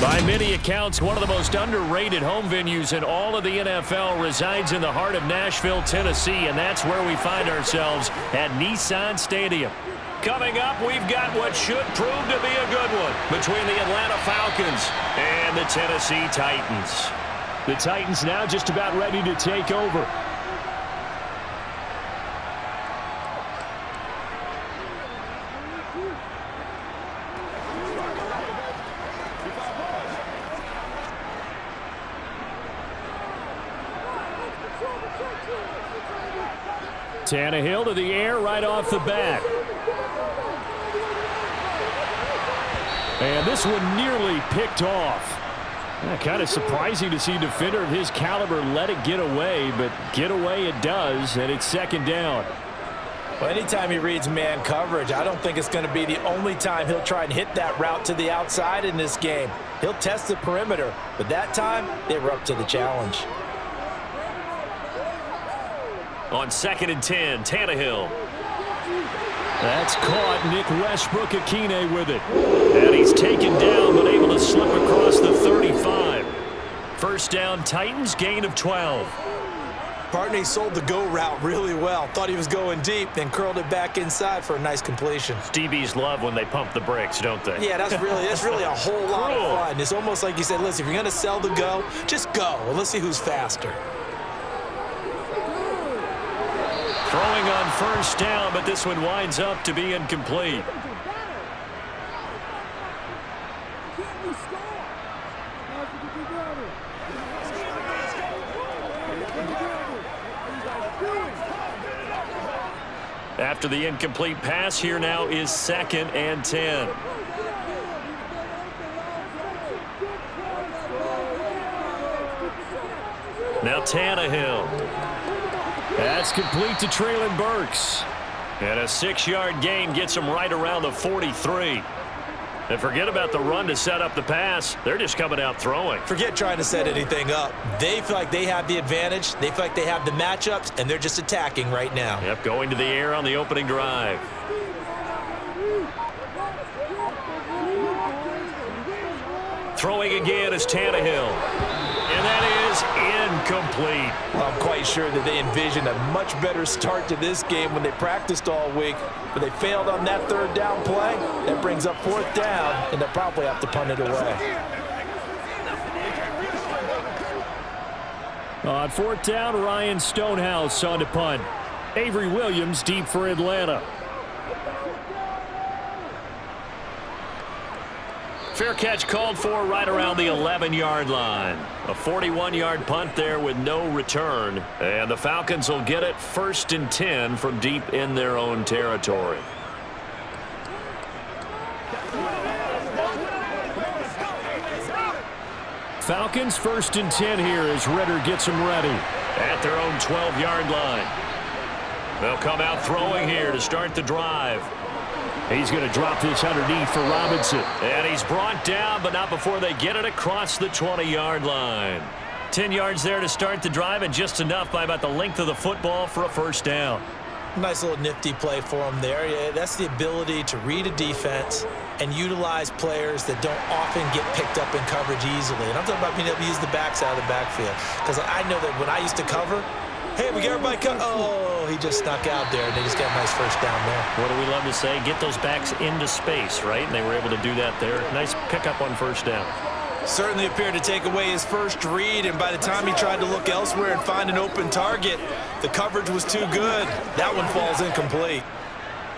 By many accounts, one of the most underrated home venues in all of the NFL resides in the heart of Nashville, Tennessee, and that's where we find ourselves at Nissan Stadium. Coming up, we've got what should prove to be a good one between the Atlanta Falcons and the Tennessee Titans. The Titans now just about ready to take over. Tannehill to the air right off the bat. And this one nearly picked off. Kind of surprising to see a defender of his caliber let it get away, but get away it does, and it's second down. Well, anytime he reads man coverage, I don't think it's going to be the only time he'll try and hit that route to the outside in this game. He'll test the perimeter, but that time they were up to the challenge. On 2nd and 10, Tannehill. That's caught. Nick Westbrook-Akine with it. And he's taken down, but able to slip across the 35. First down, Titans, gain of 12. Partney sold the go route really well. Thought he was going deep, then curled it back inside for a nice completion. DBs love when they pump the brakes, don't they? Yeah, that's really a whole lot of fun. It's almost like you said, listen, if you're going to sell the go, just go. Well, let's see who's faster. Throwing on first down, but this one winds up to be incomplete. After the incomplete pass, here now is 2nd and 10. Now Tannehill. That's complete to Treylon Burks. And a 6-yard gain gets him right around the 43. And forget about the run to set up the pass. They're just coming out throwing. Forget trying to set anything up. They feel like they have the advantage. They feel like they have the matchups, and they're just attacking right now. Yep, going to the air on the opening drive. Throwing again is Tannehill. And that is incomplete. Well, I'm quite sure that they envisioned a much better start to this game when they practiced all week, but they failed on that 3rd down play. That brings up 4th down, and they'll probably have to punt it away. On 4th down, Ryan Stonehouse on to punt. Avery Williams deep for Atlanta. Fair catch called for right around the 11-yard line. A 41-yard punt there with no return. And the Falcons will get it 1st and 10 from deep in their own territory. Falcons 1st and 10 here as Ritter gets them ready. At their own 12-yard line. They'll come out throwing here to start the drive. He's going to drop this underneath for Robinson. And he's brought down, but not before they get it across the 20-yard line. 10 yards there to start the drive, and just enough by about the length of the football for a 1st down. Nice little nifty play for him there. Yeah, that's the ability to read a defense and utilize players that don't often get picked up in coverage easily. And I'm talking about being able to use the backs out of the backfield. Because I know that when I used to cover, hey, we got everybody cut. Oh, he just snuck out there, and they just got a nice 1st down there. What do we love to say? Get those backs into space, right? And they were able to do that there. Nice pickup on 1st down. Certainly appeared to take away his first read, and by the time he tried to look elsewhere and find an open target, the coverage was too good. That one falls incomplete.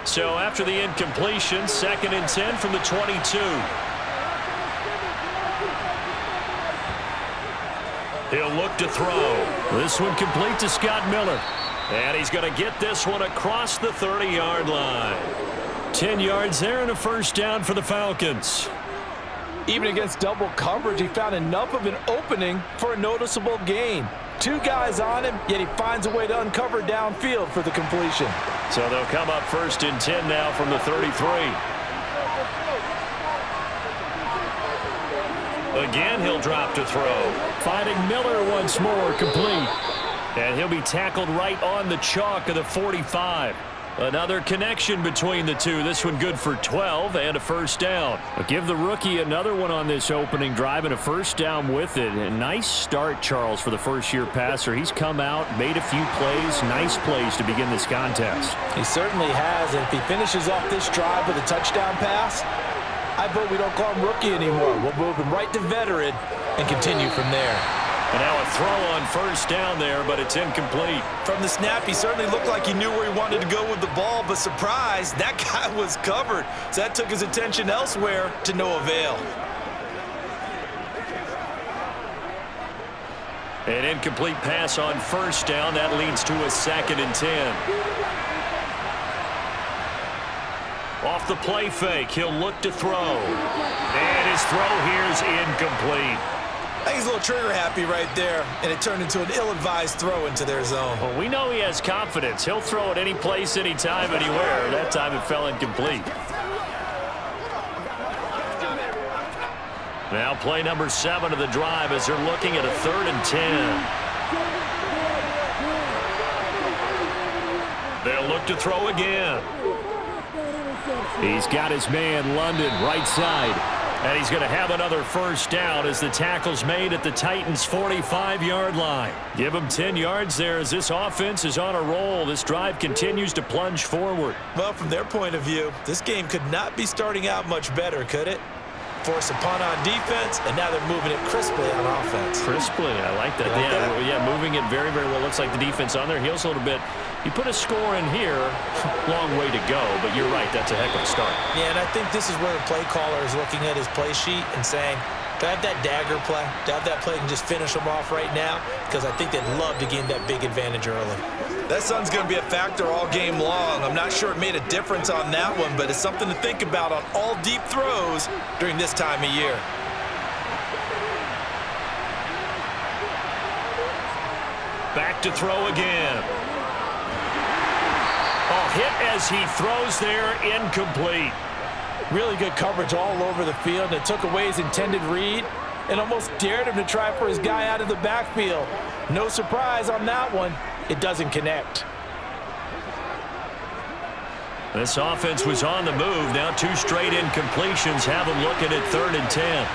So after the incompletion, 2nd and 10 from the 22. He'll look to throw. This one complete to Scott Miller. And he's going to get this one across the 30-yard line. 10 yards there and a 1st down for the Falcons. Even against double coverage, he found enough of an opening for a noticeable gain. 2 guys on him, yet he finds a way to uncover downfield for the completion. So they'll come up 1st and 10 now from the 33. Again, he'll drop to throw. Finding Miller once more, complete. And he'll be tackled right on the chalk of the 45. Another connection between the two. This one good for 12 and a first down. But give the rookie another one on this opening drive and a first down with it. A nice start, Charles, for the first-year passer. He's come out, made a few plays, nice plays to begin this contest. He certainly has, and if he finishes off this drive with a touchdown pass, I vote we don't call him rookie anymore. We'll move him right to veteran and continue from there. And now a throw on first down there, but it's incomplete. From the snap, he certainly looked like he knew where he wanted to go with the ball, but surprise, that guy was covered. So that took his attention elsewhere to no avail. An incomplete pass on first down. That leads to a 2nd and 10. Off the play fake, he'll look to throw. And his throw here is incomplete. I think he's a little trigger happy right there, and it turned into an ill-advised throw into their zone. Well, we know he has confidence. He'll throw it any place, anytime, anywhere. That time it fell incomplete. Now play number 7 of the drive as they're looking at a 3rd and 10. They'll look to throw again. He's got his man, London, right side. And he's going to have another first down as the tackle's made at the Titans' 45-yard line. Give him 10 yards there as this offense is on a roll. This drive continues to plunge forward. Well, from their point of view, this game could not be starting out much better, could it? Force a punt on defense, and now they're moving it crisply on offense. Crisply, I like that. Yeah, moving it very, very well. Looks like the defense on their heels a little bit. You put a score in here, long way to go, but you're right, that's a heck of a start. Yeah, and I think this is where the play caller is looking at his play sheet and saying, do I have that dagger play? Do I have that play and just finish them off right now? Because I think they'd love to gain that big advantage early. That sun's going to be a factor all game long. I'm not sure it made a difference on that one, but it's something to think about on all deep throws during this time of year. Back to throw again. Oh, hit as he throws there, incomplete. Really good coverage all over the field, and it took away his intended read and almost dared him to try for his guy out of the backfield. No surprise on that one. It doesn't connect. This offense was on the move. Now 2 straight incompletions have them looking at 3rd and 10.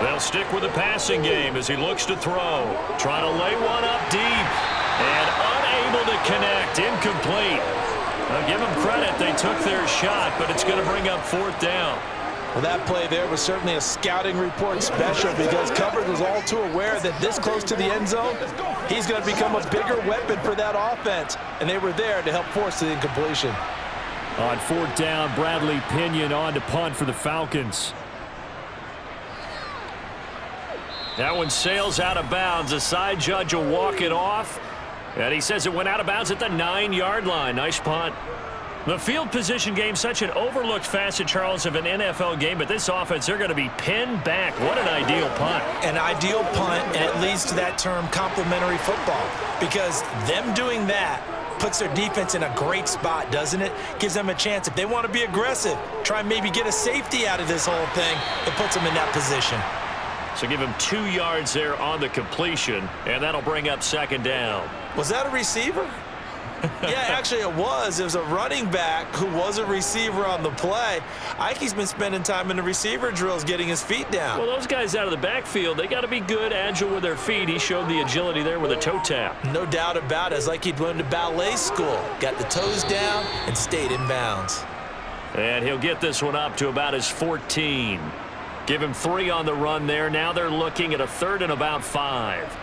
They'll stick with the passing game as he looks to throw. Trying to lay one up deep. And unable to connect. Incomplete. I'll give them credit. They took their shot, but it's going to bring up 4th down. Well, that play there was certainly a scouting report special because coverage was all too aware that this close to the end zone, he's going to become a bigger weapon for that offense, and they were there to help force the incompletion. On 4th down, Bradley Pinion on to punt for the Falcons. That one sails out of bounds. The side judge will walk it off, and he says it went out of bounds at the 9-yard line. Nice punt. The field position game, such an overlooked facet, Charles, of an NFL game, but this offense, they're going to be pinned back. What an ideal punt. An ideal punt, and it leads to that term complementary football, because them doing that puts their defense in a great spot, doesn't it? Gives them a chance. If they want to be aggressive, try and maybe get a safety out of this whole thing, it puts them in that position. So give him 2 yards there on the completion, and that'll bring up 2nd down. Was that a receiver? Yeah, actually it was. It was a running back who was a receiver on the play. Ike's been spending time in the receiver drills getting his feet down. Well, those guys out of the backfield, they got to be good, agile with their feet. He showed the agility there with a toe tap. No doubt about it. It's like he'd went to ballet school. Got the toes down and stayed in bounds. And he'll get this one up to about his 14. Give him 3 on the run there. Now they're looking at a 3rd and about 5.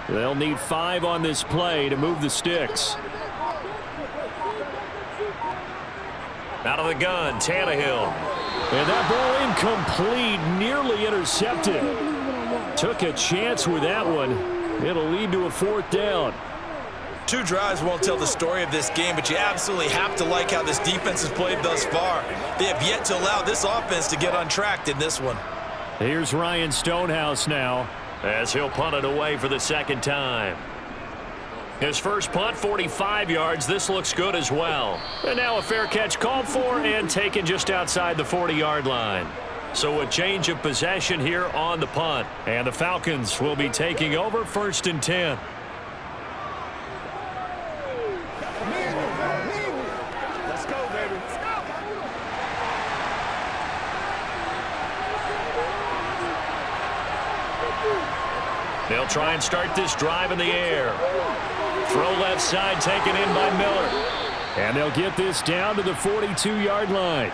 They'll need 5 on this play to move the sticks. Out of the gun, Tannehill. And that ball incomplete, nearly intercepted. Took a chance with that one. It'll lead to a 4th down. 2 drives won't tell the story of this game, but you absolutely have to like how this defense has played thus far. They have yet to allow this offense to get untracked in this one. Here's Ryan Stonehouse now, as he'll punt it away for the 2nd time. His first punt, 45 yards. This looks good as well. And now a fair catch called for and taken just outside the 40-yard line. So a change of possession here on the punt. And the Falcons will be taking over 1st and 10. Let's go, baby. Let's go. They'll try and start this drive in the air. Throw left side taken in by Miller. And they'll get this down to the 42-yard line.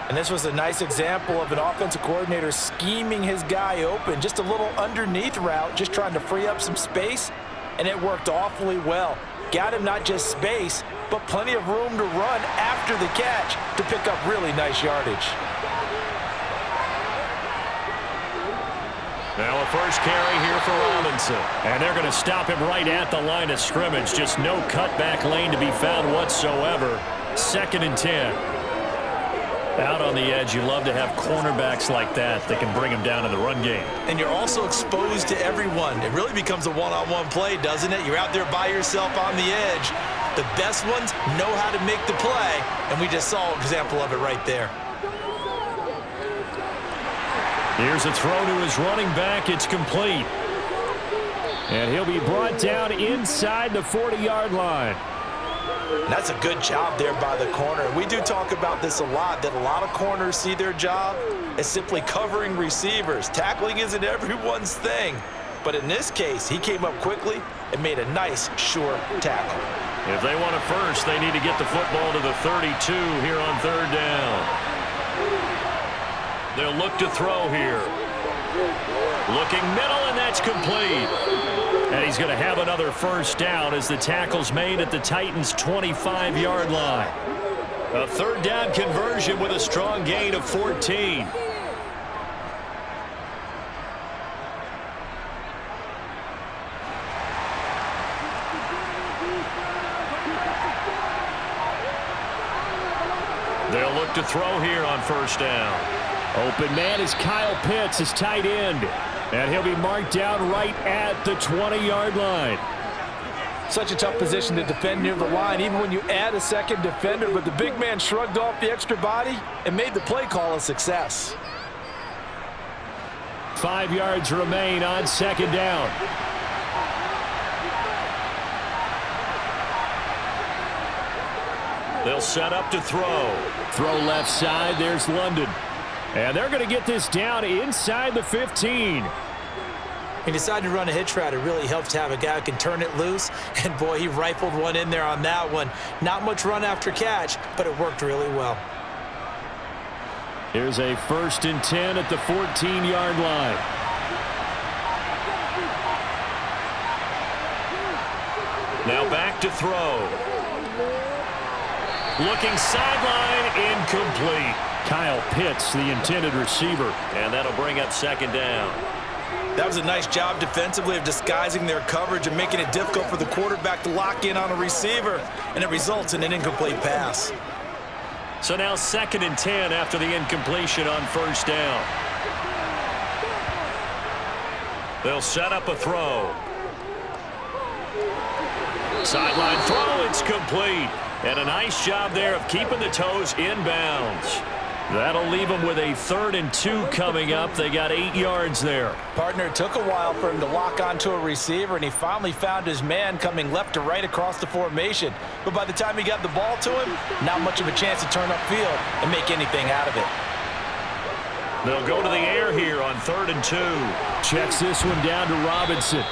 And this was a nice example of an offensive coordinator scheming his guy open. Just a little underneath route, just trying to free up some space, and it worked awfully well. Got him not just space, but plenty of room to run after the catch to pick up really nice yardage. Now a first carry here for Robinson. And they're going to stop him right at the line of scrimmage. Just no cutback lane to be found whatsoever. 2nd and 10. Out on the edge, you love to have cornerbacks like that can bring him down in the run game. And you're also exposed to everyone. It really becomes a one-on-one play, doesn't it? You're out there by yourself on the edge. The best ones know how to make the play, and we just saw an example of it right there. Here's a throw to his running back. It's complete. And he'll be brought down inside the 40-yard line. And that's a good job there by the corner. We do talk about this a lot, that a lot of corners see their job as simply covering receivers. Tackling isn't everyone's thing. But in this case, he came up quickly and made a nice, sure tackle. If they want a first, they need to get the football to the 32 here on 3rd down. They'll look to throw here. Looking middle, and that's complete. And he's going to have another first down as the tackle's made at the Titans' 25-yard line. A 3rd down conversion with a strong gain of 14. They'll look to throw here on 1st down. Open man is Kyle Pitts, his tight end. And he'll be marked down right at the 20-yard line. Such a tough position to defend near the line, even when you add a second defender. But the big man shrugged off the extra body and made the play call a success. 5 yards remain on 2nd down. They'll set up to throw. Throw left side. There's London. And they're going to get this down inside the 15. He decided to run a hitch route. It really helps to have a guy who can turn it loose. And, boy, he rifled one in there on that one. Not much run after catch, but it worked really well. Here's a 1st and 10 at the 14-yard line. Now back to throw. Looking sideline, incomplete. Kyle Pitts, the intended receiver. And that'll bring up 2nd down. That was a nice job defensively of disguising their coverage and making it difficult for the quarterback to lock in on a receiver. And it results in an incomplete pass. So now 2nd and 10 after the incompletion on 1st down. They'll set up a throw. Sideline throw, it's complete. And a nice job there of keeping the toes inbounds. That'll leave them with a 3rd and 2 coming up. They got 8 yards there. Partner, it took a while for him to lock onto a receiver, and he finally found his man coming left to right across the formation. But by the time he got the ball to him, not much of a chance to turn upfield and make anything out of it. They'll go to the air here on 3rd and 2. Checks this one down to Robinson.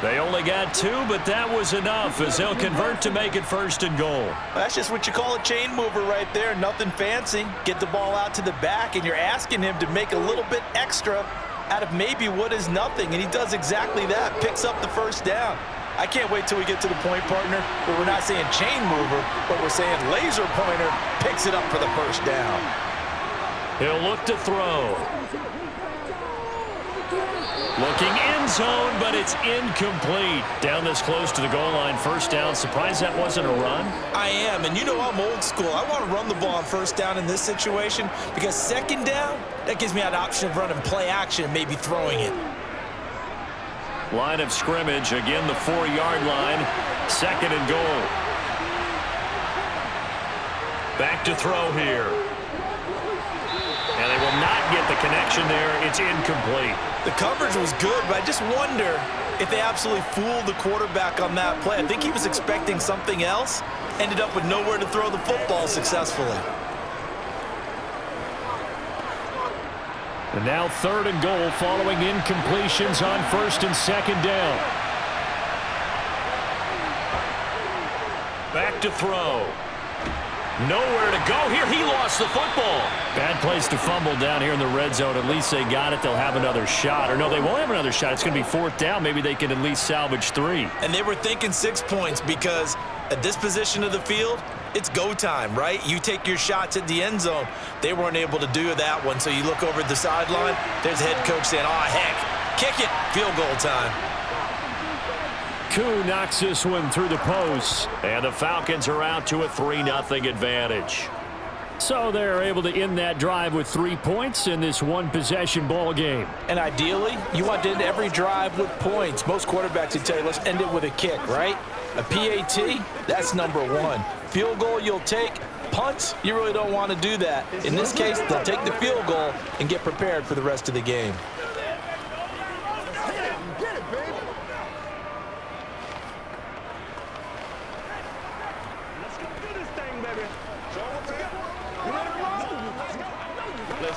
They only got 2, but that was enough as they'll convert to make it 1st and goal. That's just what you call a chain mover right there. Nothing fancy. Get the ball out to the back, and you're asking him to make a little bit extra out of maybe what is nothing, and he does exactly that. Picks up the 1st down. I can't wait till we get to the point, partner, where we're not saying chain mover, but we're saying laser pointer picks it up for the 1st down. He'll look to throw. Looking end zone, but it's incomplete. Down this close to the goal line, 1st down. Surprised that wasn't a run? I am, and you know I'm old school. I want to run the ball on 1st down in this situation because 2nd down, that gives me an option of running play action and maybe throwing it. Line of scrimmage, again the 4-yard line, 2nd and goal. Back to throw here. And they will not get the connection there. It's incomplete. The coverage was good, but I just wonder if they absolutely fooled the quarterback on that play. I think he was expecting something else, ended up with nowhere to throw the football successfully. And now 3rd and goal following incompletions on 1st and 2nd down. Back to throw. Nowhere to go here. He lost the football. Bad place to fumble down here in the red zone. At least they got it. They'll have another shot. Or no, they won't have another shot. It's going to be 4th down. Maybe they can at least salvage 3. And they were thinking 6 points because at this position of the field, it's go time, right? You take your shots at the end zone. They weren't able to do that one. So you look over at the sideline. There's the head coach saying, oh, heck, kick it. Field goal time. Koo knocks this one through the posts, and the Falcons are out to a 3-0 advantage. So they're able to end that drive with 3 points in this one-possession ball game. And ideally, you want to end every drive with points. Most quarterbacks would tell you, let's end it with a kick, right? A PAT, that's number 1. Field goal you'll take. Punts, you really don't want to do that. In this case, they'll take the field goal and get prepared for the rest of the game.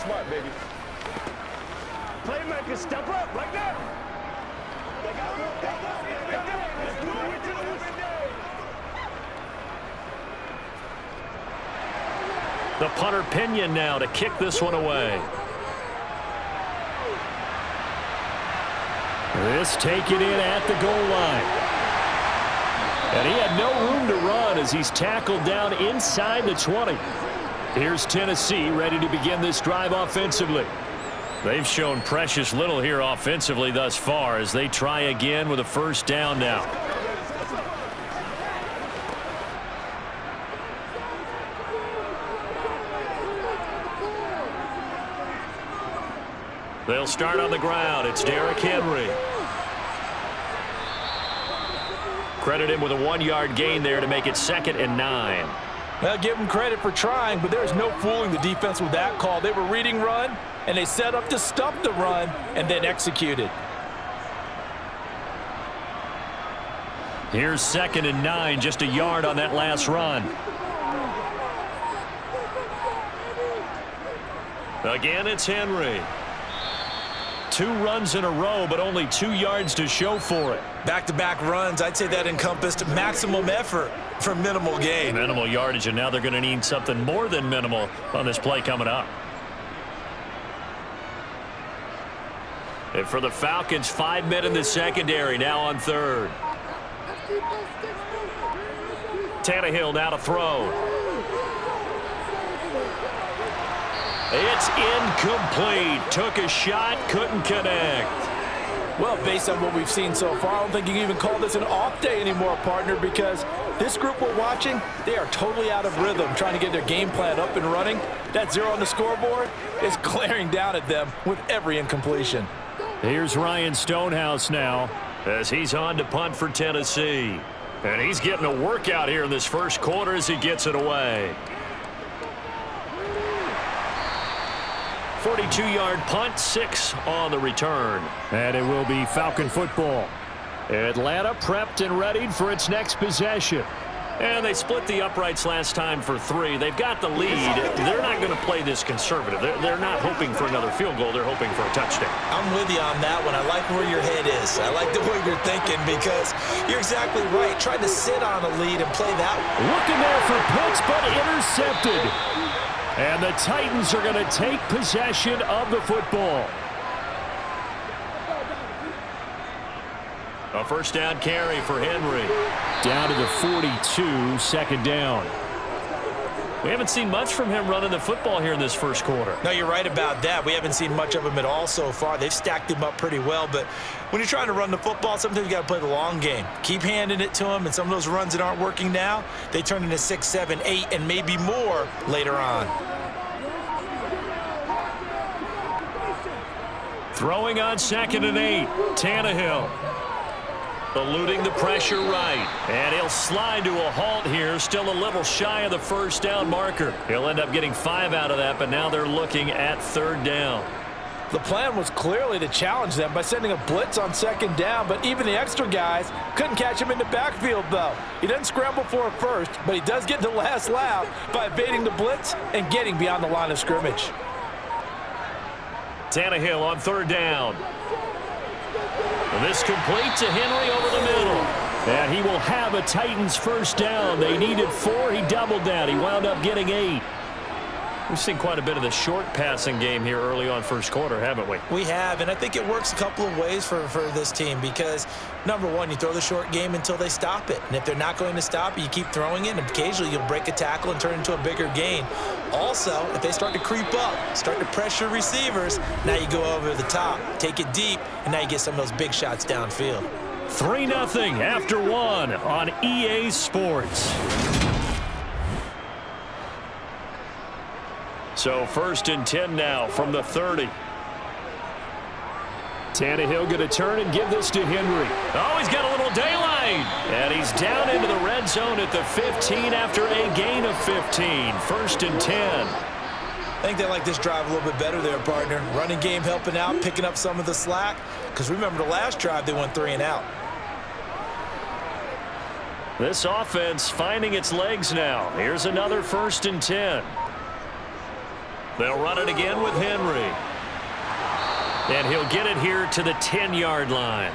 Smart, baby. Playmaker, step up right there. The punter Pinion now to kick this one away. This taken in at the goal line. And he had no room to run as he's tackled down inside the 20. Here's Tennessee ready to begin this drive offensively. They've shown precious little here offensively thus far as they try again with a 1st down now. They'll start on the ground. It's Derrick Henry. Credit him with a 1-yard gain there to make it 2nd and 9. Well, give them credit for trying, but there's no fooling the defense with that call. They were reading run, and they set up to stop the run and then executed. Here's 2nd and 9, just a yard on that last run. Again, it's Henry. 2 runs in a row, but only 2 yards to show for it. Back-to-back runs, I'd say that encompassed maximum effort for minimal gain. Minimal yardage, and now they're going to need something more than minimal on this play coming up. And for the Falcons, 5 men in the secondary, now on 3rd. Tannehill now to throw. It's incomplete. Took a shot, couldn't connect. Well, based on what we've seen so far, I don't think you can even call this an off day anymore, partner, because this group we're watching, they are totally out of rhythm, trying to get their game plan up and running. That 0 on the scoreboard is glaring down at them with every incompletion. Here's Ryan Stonehouse now as he's on to punt for Tennessee. And he's getting a workout here in this 1st quarter as he gets it away. 42-yard punt, 6 on the return. And it will be Falcon football. Atlanta prepped and readied for its next possession. And they split the uprights last time for 3. They've got the lead. They're not going to play this conservative. They're not hoping for another field goal. They're hoping for a touchdown. I'm with you on that one. I like where your head is. I like the way you're thinking because you're exactly right. Trying to sit on a lead and play that. Looking there for Pitts, but intercepted. And the Titans are going to take possession of the football. A 1st down carry for Henry. Down to the 42, 2nd down. We haven't seen much from him running the football here in this 1st quarter. No, you're right about that. We haven't seen much of him at all so far. They've stacked him up pretty well, but when you're trying to run the football, sometimes you got to play the long game. Keep handing it to him, and some of those runs that aren't working now, they turn into 6, 7, 8, and maybe more later on. Throwing on 2nd and 8, Tannehill. Eluding the pressure right. And he'll slide to a halt here. Still a little shy of the first down marker. He'll end up getting 5 out of that, but now they're looking at 3rd down. The plan was clearly to challenge them by sending a blitz on 2nd down, but even the extra guys couldn't catch him in the backfield, though. He doesn't scramble for it first, but he does get the last laugh by evading the blitz and getting beyond the line of scrimmage. Tannehill on 3rd down. And this complete to Henry over the middle. And he will have a Titans first down. They needed 4. He doubled that. He wound up getting 8. We've seen quite a bit of the short passing game here early on first quarter, haven't we? We have, and I think it works a couple of ways for this team because, number one, you throw the short game until they stop it. And if they're not going to stop it, you keep throwing it, and occasionally you'll break a tackle and turn it into a bigger gain. Also, if they start to creep up, start to pressure receivers, now you go over the top, take it deep, and now you get some of those big shots downfield. 3-0 after 1 on EA Sports. So 1st and 10 now from the 30. Tannehill going to turn and give this to Henry. Oh, he's got a little daylight. And he's down into the red zone at the 15 after a gain of 15. 1st and 10. I think they like this drive a little bit better there, partner. Running game helping out, picking up some of the slack. Because remember the last drive, they went 3 and out. This offense finding its legs now. Here's another 1st and 10. They'll run it again with Henry. And he'll get it here to the 10-yard line.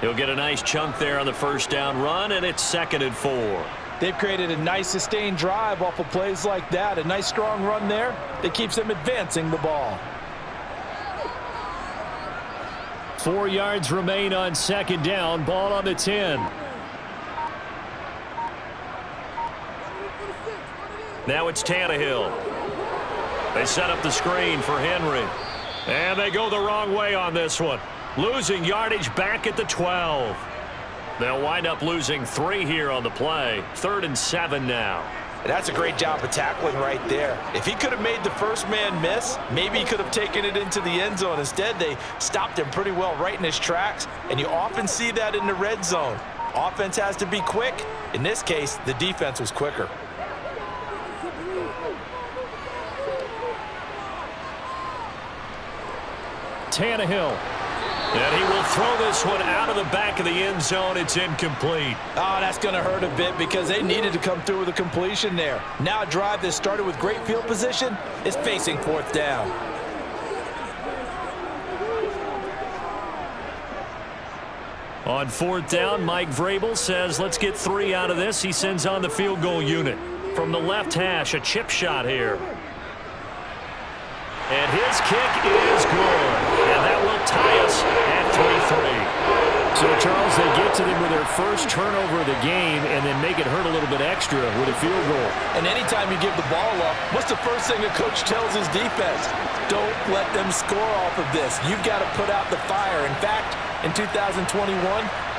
He'll get a nice chunk there on the first down run, and it's 2nd and 4. They've created a nice sustained drive off of plays like that. A nice strong run there that keeps them advancing the ball. 4 yards remain on 2nd down. Ball on the 10. Now it's Tannehill. They set up the screen for Henry. And they go the wrong way on this one. Losing yardage back at the 12. They'll wind up losing 3 here on the play. 3rd and 7 now. That's a great job of tackling right there. If he could have made the first man miss, maybe he could have taken it into the end zone. Instead, they stopped him pretty well right in his tracks, and you often see that in the red zone. Offense has to be quick. In this case, the defense was quicker. Tannehill. And he will throw this one out of the back of the end zone. It's incomplete. Oh, that's going to hurt a bit because they needed to come through with a completion there. Now a drive that started with great field position is facing 4th down. On 4th down, Mike Vrabel says, let's get 3 out of this. He sends on the field goal unit. From the left hash, a chip shot here. And his kick is good. And that will tie us at 3-3. So, Charles, they get to them with their first turnover of the game and then make it hurt a little bit extra with a field goal. And anytime you give the ball up, what's the first thing a coach tells his defense? Don't let them score off of this. You've got to put out the fire. In fact, in 2021,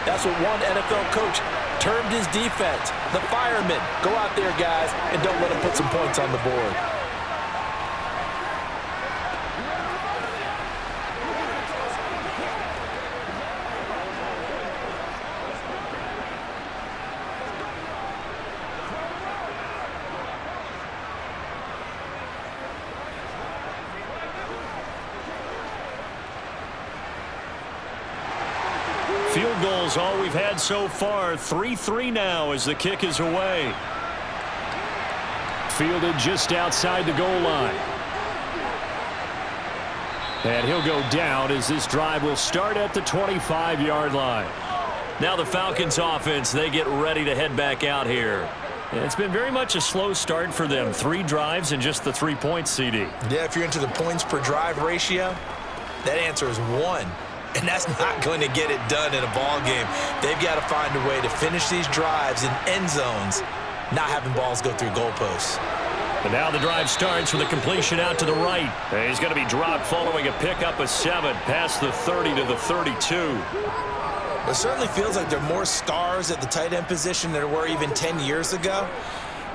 that's what one NFL coach termed his defense. The firemen. Go out there, guys, and don't let them put some points on the board. Field goals all we've had so far. 3-3 now as the kick is away. Fielded just outside the goal line. And he'll go down as this drive will start at the 25-yard line. Now the Falcons offense, they get ready to head back out here. And it's been very much a slow start for them. 3 drives and just the 3 points, CD. Yeah, if you're into the points per drive ratio, that answer is 1. And that's not going to get it done in a ball game. They've got to find a way to finish these drives in end zones, not having balls go through goalposts. And now the drive starts with a completion out to the right. And he's going to be dropped following a pickup of 7 past the 30 to the 32. It certainly feels like there are more stars at the tight end position than there were even 10 years ago.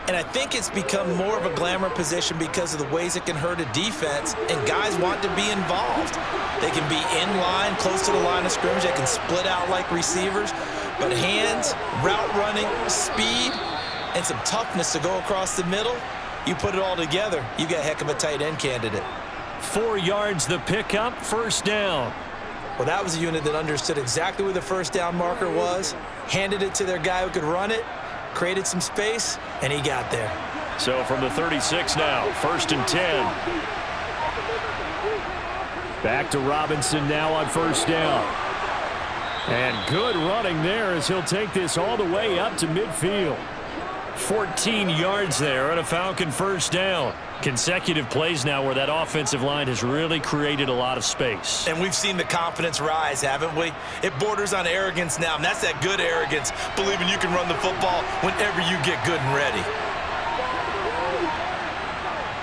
And I think it's become more of a glamour position because of the ways it can hurt a defense, and guys want to be involved. They can be in line, close to the line of scrimmage. They can split out like receivers. But hands, route running, speed, and some toughness to go across the middle, you put it all together, you got a heck of a tight end candidate. 4 yards the pickup, first down. Well, that was a unit that understood exactly where the first down marker was, handed it to their guy who could run it, created some space, and he got there. So from the 36 now, 1st and 10. Back to Robinson now on first down. And good running there as he'll take this all the way up to midfield. 14 yards there and a Falcon first down. Consecutive plays now where that offensive line has really created a lot of space. And we've seen the confidence rise, haven't we? It borders on arrogance now, and that's that good arrogance, believing you can run the football whenever you get good and ready.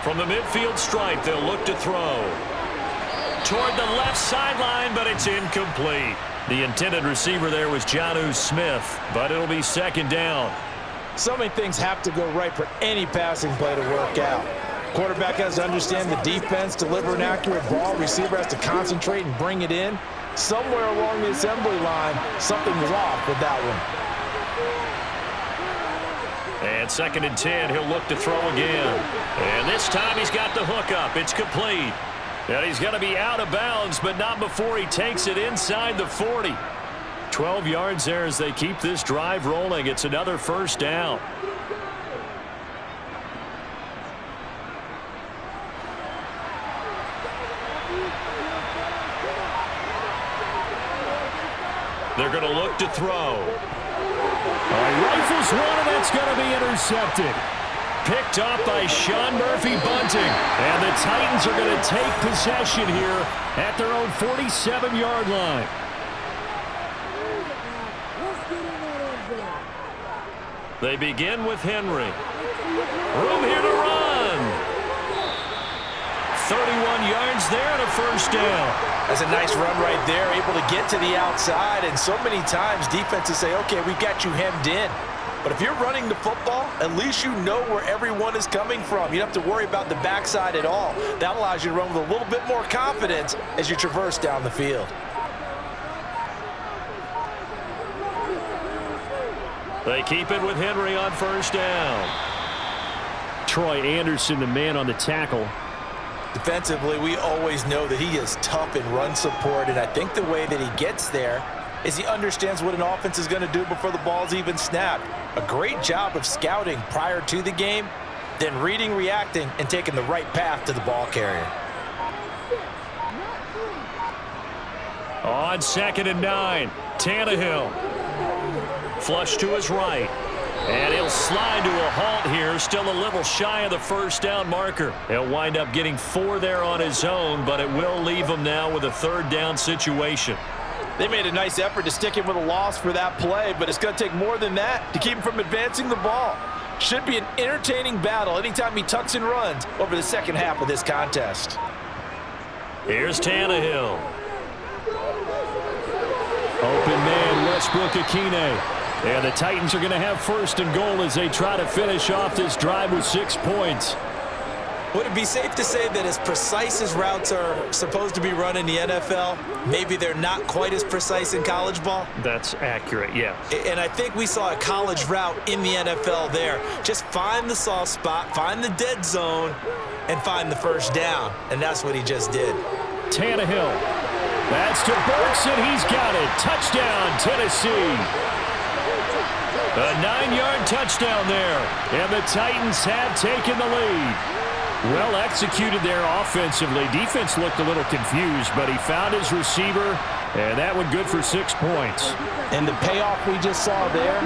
From the midfield stripe, they'll look to throw. Toward the left sideline, but it's incomplete. The intended receiver there was Jonnu Smith, but it'll be second down. So many things have to go right for any passing play to work out. Quarterback has to understand the defense, deliver an accurate ball. Receiver has to concentrate and bring it in. Somewhere along the assembly line, something was off with that one. And 2nd and 10, he'll look to throw again. And this time he's got the hook up. It's complete. And he's going to be out of bounds, but not before he takes it inside the 40. 12 yards there as they keep this drive rolling. It's another first down. They're going to look to throw. Rifles one, and that's going to be intercepted. Picked off by Sean Murphy-Bunting. And the Titans are going to take possession here at their own 47-yard line. They begin with Henry. Room here to run. 31 yards there and a first down. That's a nice run right there, able to get to the outside. And so many times defenses say, okay, we've got you hemmed in. But if you're running the football, at least you know where everyone is coming from. You don't have to worry about the backside at all. That allows you to run with a little bit more confidence as you traverse down the field. They keep it with Henry on first down. Troy Anderson, the man on the tackle. Defensively, we always know that he is tough in run support, and I think the way that he gets there is he understands what an offense is going to do before the ball's even snapped. A great job of scouting prior to the game, then reading, reacting, and taking the right path to the ball carrier. On 2nd and 9, Tannehill. Flush to his right. And he'll slide to a halt here, still a little shy of the first down marker. He'll wind up getting 4 there on his own, but it will leave him now with a 3rd down situation. They made a nice effort to stick him with a loss for that play, but it's going to take more than that to keep him from advancing the ball. Should be an entertaining battle anytime he tucks and runs over the second half of this contest. Here's Tannehill. Open man, Westbrook-Ikhine. And the Titans are going to have 1st and goal as they try to finish off this drive with 6 points. Would it be safe to say that as precise as routes are supposed to be run in the NFL, maybe they're not quite as precise in college ball? That's accurate, yeah. And I think we saw a college route in the NFL there. Just find the soft spot, find the dead zone, and find the first down. And that's what he just did. Tannehill. That's to Burks, and he's got it. Touchdown, Tennessee. A 9-yard touchdown there, and the Titans have taken the lead. Well executed there offensively. Defense looked a little confused, but he found his receiver, and that one good for 6 points. And the payoff we just saw there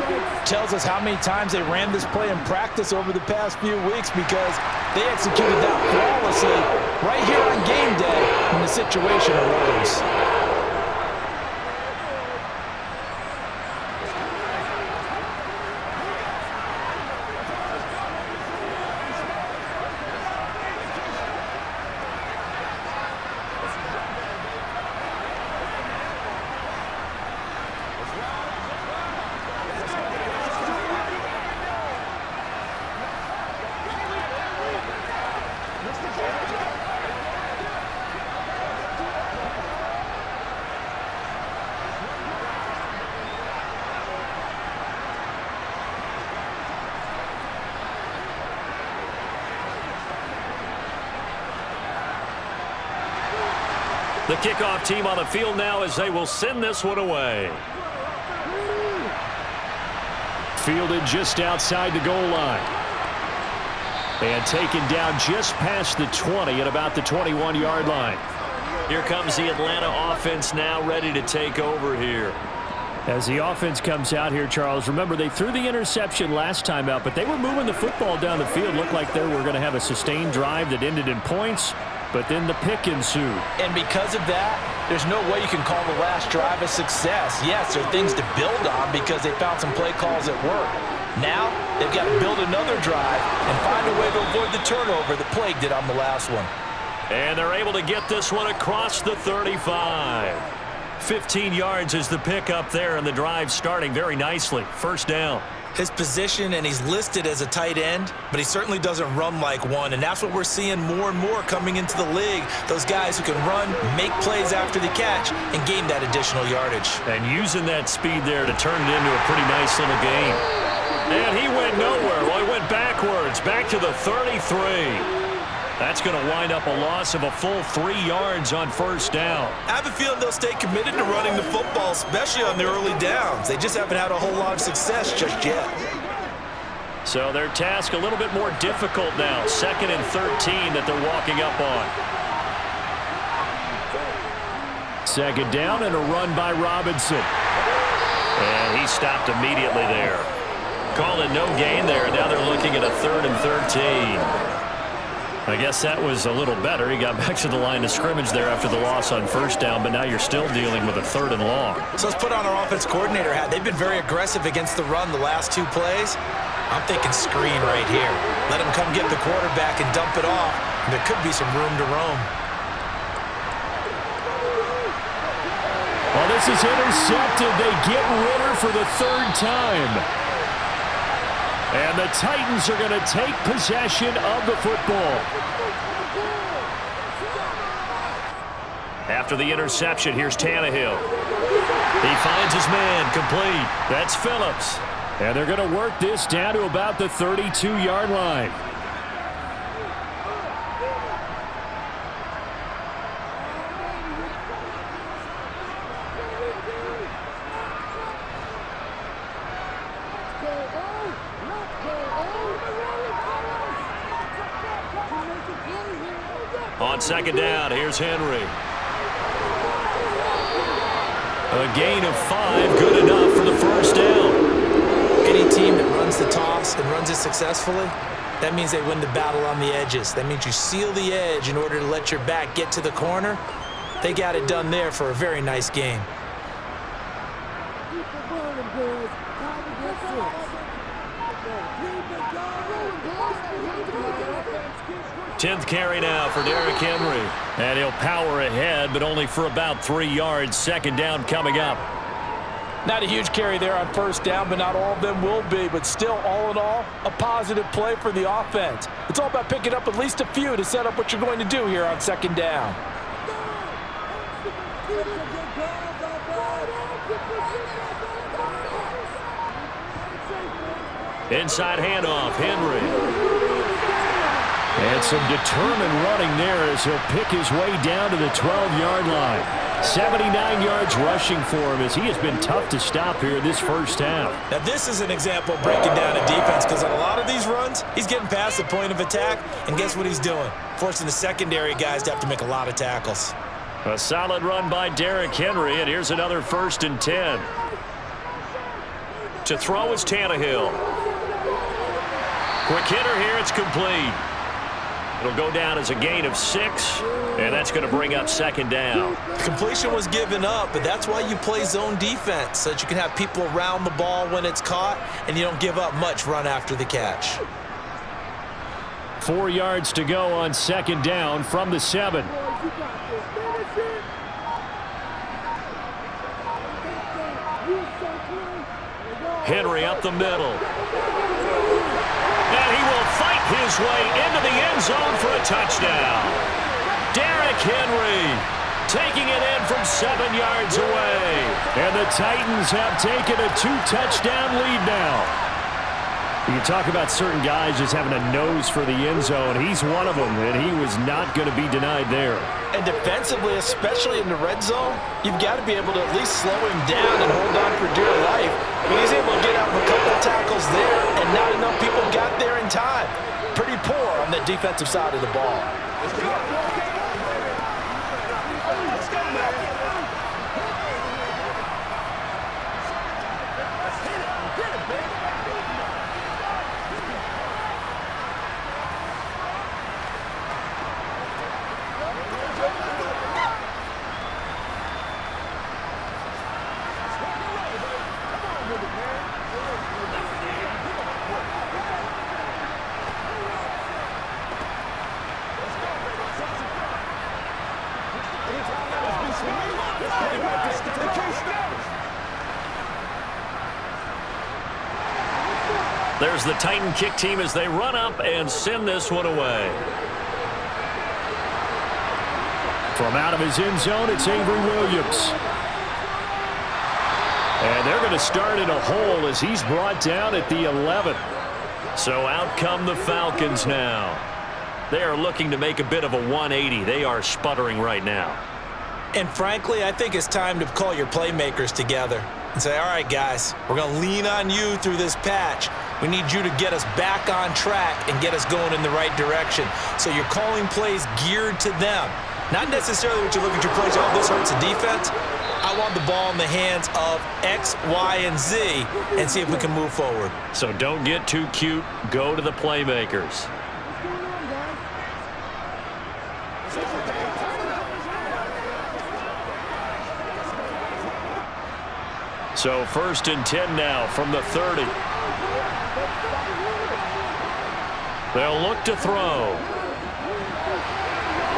tells us how many times they ran this play in practice over the past few weeks, because they executed that flawlessly right here on game day when the situation arose. The kickoff team on the field now as they will send this one away. Fielded just outside the goal line. And taken down just past the 20 at about the 21-yard line. Here comes the Atlanta offense now ready to take over here. As the offense comes out here, Charles, remember they threw the interception last time out, but they were moving the football down the field. Looked like they were going to have a sustained drive that ended in points, but then the pick ensued. And because of that, there's no way you can call the last drive a success. Yes, there are things to build on because they found some play calls at work. Now, they've got to build another drive and find a way to avoid the turnover that plagued it on the last one. And they're able to get this one across the 35. 15 yards is the pickup there, and the drive starting very nicely. First down. His position, and he's listed as a tight end, but he certainly doesn't run like one, and that's what we're seeing more and more coming into the league. Those guys who can run, make plays after the catch, and gain that additional yardage. And using that speed there to turn it into a pretty nice little game. And he went nowhere. Well, he went backwards, back to the 33. That's going to wind up a loss of a full 3 yards on first down. I have a feeling they'll stay committed to running the football, especially on the early downs. They just haven't had a whole lot of success just yet. So their task a little bit more difficult now. 2nd and 13 that they're walking up on. 2nd down and a run by Robinson. And he stopped immediately there. Called it no gain there. Now they're looking at a 3rd and 13. I guess that was a little better. He got back to the line of scrimmage there after the loss on first down, but now you're still dealing with a 3rd and long. So let's put on our offense coordinator hat. They've been very aggressive against the run the last 2 plays. I'm thinking screen right here. Let him come get the quarterback and dump it off, and there could be some room to roam. Well, this is intercepted. They get Ritter for the 3rd time. And the Titans are going to take possession of the football. After the interception, here's Tannehill. He finds his man, complete. That's Phillips. And they're going to work this down to about the 32-yard line. On 2nd down, here's Henry. A gain of 5, good enough for the first down. Any team that runs the toss and runs it successfully, that means they win the battle on the edges. That means you seal the edge in order to let your back get to the corner. They got it done there for a very nice game. 10th carry now for Derrick Henry. And he'll power ahead, but only for about 3 yards. 2nd down coming up. Not a huge carry there on first down, but not all of them will be. But still, all in all, a positive play for the offense. It's all about picking up at least a few to set up what you're going to do here on 2nd down. Inside handoff, Henry. And some determined running there as he'll pick his way down to the 12-yard line. 79 yards rushing for him as he has been tough to stop here this first half. Now this is an example of breaking down a defense because on a lot of these runs, he's getting past the point of attack, and guess what he's doing? Forcing the secondary guys to have to make a lot of tackles. A solid run by Derrick Henry, and here's another 1st and 10. To throw is Tannehill. Quick hitter here, it's complete. It'll go down as a gain of 6, and that's going to bring up 2nd down. Completion was given up, but that's why you play zone defense, so that you can have people around the ball when it's caught, and you don't give up much run after the catch. 4 yards to go on 2nd down from the 7. Henry up the middle. And he will fight his way into the end zone for a touchdown. Derrick Henry taking it in from 7 yards away. And the Titans have taken a 2-touchdown lead now. You talk about certain guys just having a nose for the end zone. He's one of them, and he was not going to be denied there. And defensively, especially in the red zone, you've got to be able to at least slow him down and hold on for dear life. But he's able to get out of a couple of tackles there, and not enough people got there in time. Pretty poor on the defensive side of the ball. There's the Titan kick team as they run up and send this one away. From out of his end zone, it's Avery Williams. And they're going to start in a hole as he's brought down at the 11. So out come the Falcons now. They are looking to make a bit of a 180. They are sputtering right now. And frankly, I think it's time to call your playmakers together and say, all right, guys, we're going to lean on you through this patch. We need you to get us back on track and get us going in the right direction. So you're calling plays geared to them. Not necessarily what you look at your plays, oh, this hurts the defense. I want the ball in the hands of X, Y, and Z and see if we can move forward. So don't get too cute. Go to the playmakers. So 1st and 10 now from the 30. They'll look to throw.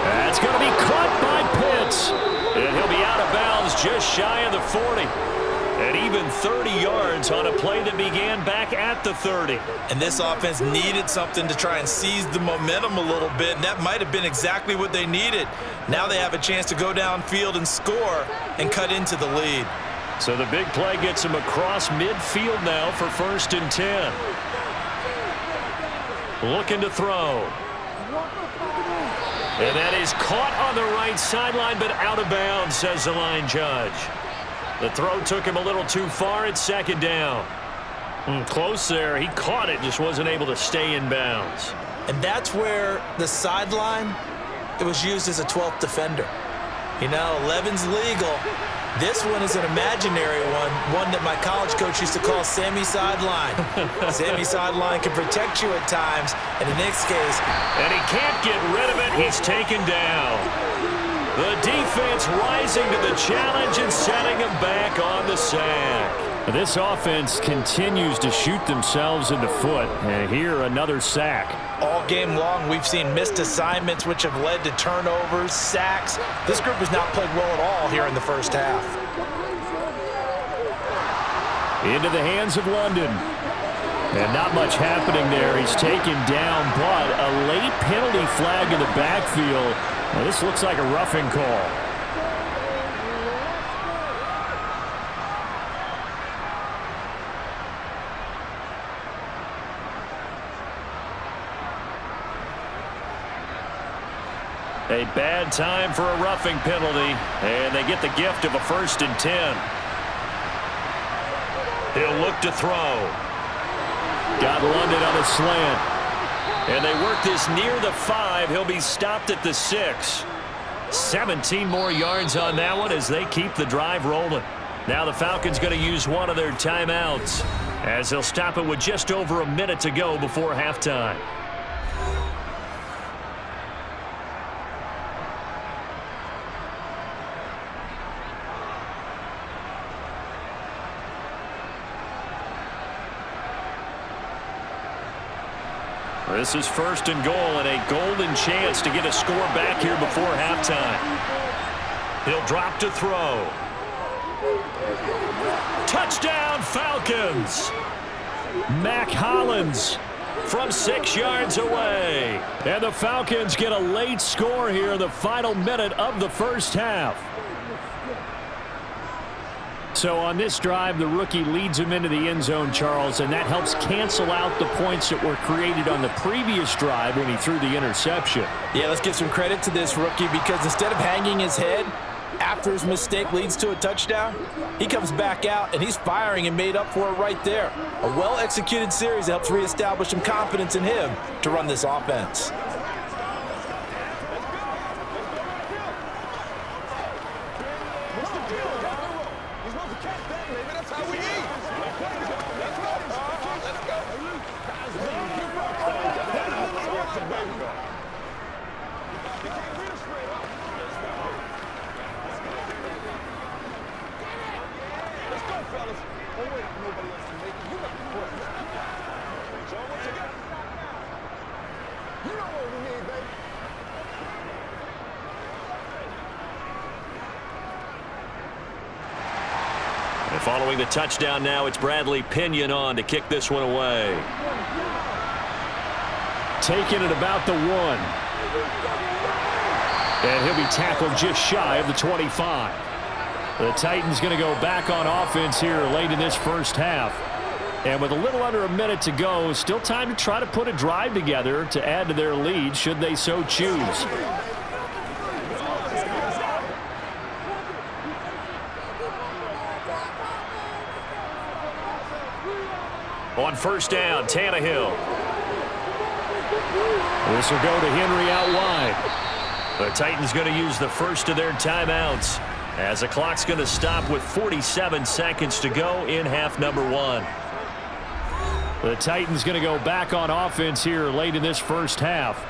That's going to be caught by Pitts. And he'll be out of bounds just shy of the 40. And even 30 yards on a play that began back at the 30. And this offense needed something to try and seize the momentum a little bit, and that might have been exactly what they needed. Now they have a chance to go downfield and score and cut into the lead. So the big play gets him across midfield now for 1st and 10. Looking to throw. And that is caught on the right sideline, but out of bounds, says the line judge. The throw took him a little too far at 2nd down. Close there. He caught it, just wasn't able to stay in bounds. And that's where the sideline, it was used as a 12th defender. You know, 11's legal. This one is an imaginary one that my college coach used to call Sammy Sideline. Sammy Sideline can protect you at times, and in this case... And he can't get rid of it. He's taken down. The defense rising to the challenge and setting him back on the sack. This offense continues to shoot themselves in the foot, and here another sack. All game long, we've seen missed assignments, which have led to turnovers, sacks. This group has not played well at all here in the first half. Into the hands of London. And not much happening there. He's taken down, but a late penalty flag in the backfield. Well, this looks like a roughing call. A bad time for a roughing penalty, and they get the gift of a 1st and 10. He'll look to throw. Got London on a slant. And they work this near the 5. He'll be stopped at the 6. 17 more yards on that one as they keep the drive rolling. Now the Falcons going to use one of their timeouts as they'll stop it with just over a minute to go before halftime. This is 1st and goal and a golden chance to get a score back here before halftime. He'll drop to throw. Touchdown, Falcons! Mac Hollins from 6 yards away. And the Falcons get a late score here in the final minute of the first half. So on this drive, the rookie leads him into the end zone, Charles, and that helps cancel out the points that were created on the previous drive when he threw the interception. Yeah, let's give some credit to this rookie because instead of hanging his head after his mistake leads to a touchdown, he comes back out and he's firing and made up for it right there. A well-executed series that helps reestablish some confidence in him to run this offense. And following the touchdown now, it's Bradley Pinion on to kick this one away. Taking it about the 1. And he'll be tackled just shy of the 25. The Titans going to go back on offense here late in this first half. And with a little under a minute to go, still time to try to put a drive together to add to their lead should they so choose. On first down, Tannehill. This will go to Henry out wide. The Titans going to use the first of their timeouts as the clock's going to stop with 47 seconds to go in half number 1. The Titans going to go back on offense here late in this first half.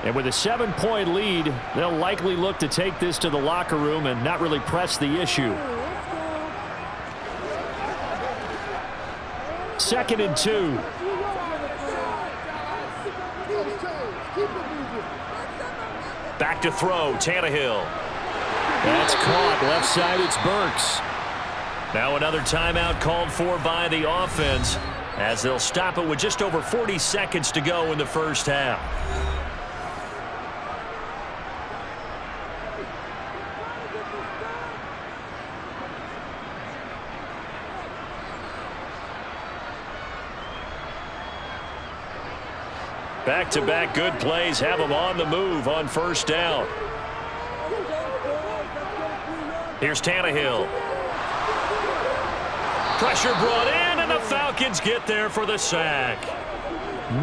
And with a 7-point lead, they'll likely look to take this to the locker room and not really press the issue. 2nd and 2. Back to throw, Tannehill. That's caught. Left side, it's Burks. Now another timeout called for by the offense as they'll stop it with just over 40 seconds to go in the first half. Back-to-back good plays have them on the move on first down. Here's Tannehill. Pressure brought in, and the Falcons get there for the sack.